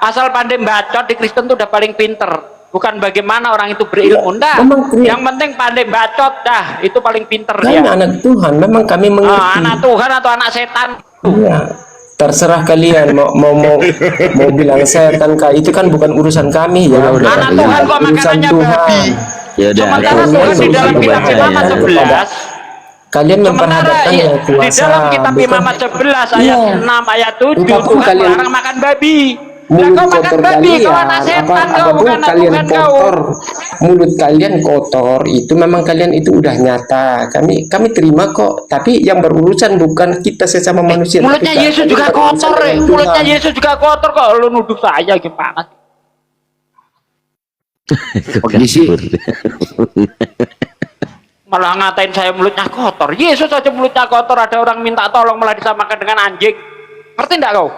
Asal pandai bacot di Kristen itu udah paling pinter. Bukan bagaimana orang itu berilmu, dah. Memang Yang penting pandai bacot, dah. Itu paling pinter Kami dia. anak Tuhan, memang kami mengerti. Anak Tuhan atau anak setan? Iya, terserah kalian mau bilang setan kah, itu kan bukan urusan kami ya. Anak Tuhan kok Urusan makanannya Tuhan. babi. Ya udah, Sementara aku Tuhan di dalam aku kitab baca Imamat ya. 11, Kalian sementara memperhadapkan yang di kuasa. dalam kitab bukan Imamat 11 ayat Iya. 6 ayat 7 Apapun Tuhan kalian- melarang makan babi. Lah mulut kau makan kotor babi, kalian, kau anak setan, kau apapun bukan anak kalian Tuhan kau. kotor, mulut kalian kotor, itu memang kalian itu udah nyata. Kami terima kok, tapi yang berurusan bukan kita sesama manusia. Mulutnya tapi Yesus kalian juga berurusan kotor, dengan mulutnya Tuhan. Yesus juga kotor, kok lu nuduh saya gimana? Isi. Malah ngatain saya mulutnya kotor. Yesus aja mulutnya kotor, ada orang minta tolong malah disamakan dengan anjing. Ngerti enggak kau?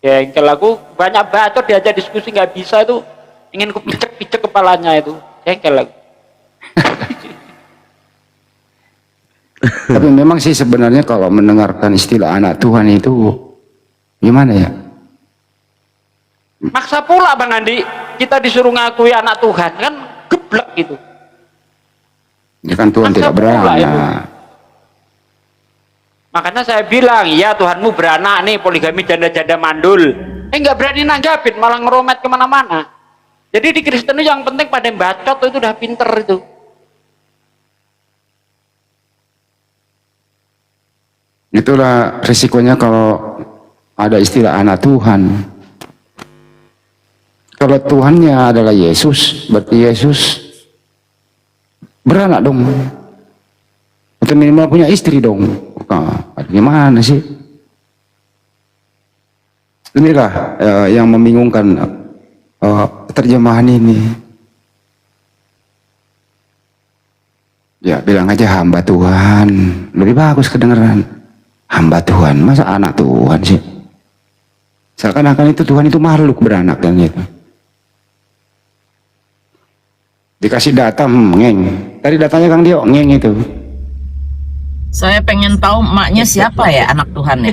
Jengkel aku, banyak bacot diajak diskusi nggak bisa itu, ingin ku picek kepalanya itu. Jengkel aku. Tapi memang sih sebenarnya kalau mendengarkan istilah anak Tuhan itu gimana ya? Maksa pula Bang Andi, kita disuruh ngakui anak Tuhan, kan geblek gitu. Ya kan Tuhan Maksa tidak pula itu. beranak. Makanya saya bilang, ya Tuhanmu beranak nih, poligami janda-janda mandul. Nggak berani nanggapin, malah ngeromet kemana-mana. Jadi di Kristen itu yang penting pada bacot itu udah pinter itu. Itulah risikonya kalau ada istilah anak Tuhan. Kalau Tuhannya adalah Yesus, berarti Yesus beranak dong. Atau minimal punya istri dong. Gimana sih? Inilah yang membingungkan terjemahan ini. Ya bilang aja hamba Tuhan, lebih bagus kedengeran. Hamba Tuhan, masa anak Tuhan sih? Seakan-akan itu Tuhan itu makhluk beranak dan gitu. Dikasih data, ngeng. Tadi datanya Kang Dio, ngeng itu. Saya pengen tahu maknya siapa ya anak Tuhan ya?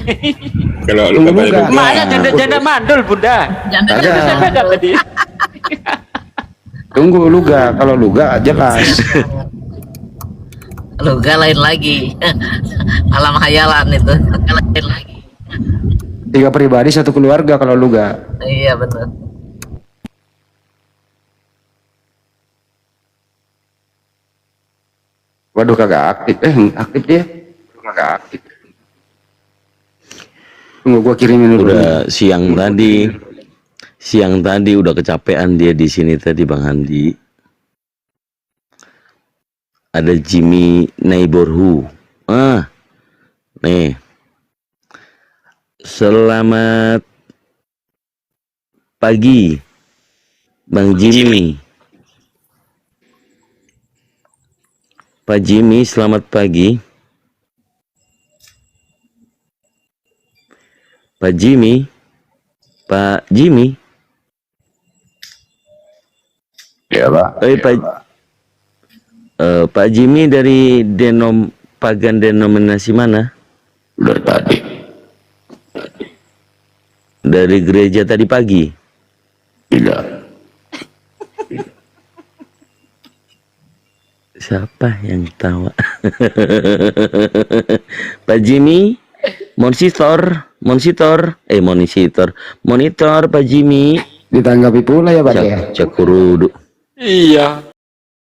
Kalau lu Enggak. Makanya janda-janda mandul, Bunda. Janda Ada. Saya beda tadi. Tunggu Luga, kalau Luga jelas. Luga lain lagi. Alam hayalan itu. Lain lagi. 3 pribadi 1 keluarga kalau Luga. Iya benar. Waduh kagak aktif, aktif dia. Kagak aktif. Tunggu gua kirimin dulu. Udah siang tadi udah kecapean dia di sini tadi Bang Handi. Ada Jimmy Neighborhood. Nih. Selamat pagi Bang Jimmy. Pak Jimmy, selamat pagi. Pak Jimmy. Pak Jimmy. Ya, Pak. Pak Jimmy dari pagan denominasi mana? Dari tadi. Dari gereja tadi pagi. Tidak. Siapa yang tawa? Pak Jimmy, monitor Pak Jimmy. Ditanggapi pula ya Pak ya. Cakurudu. Iya.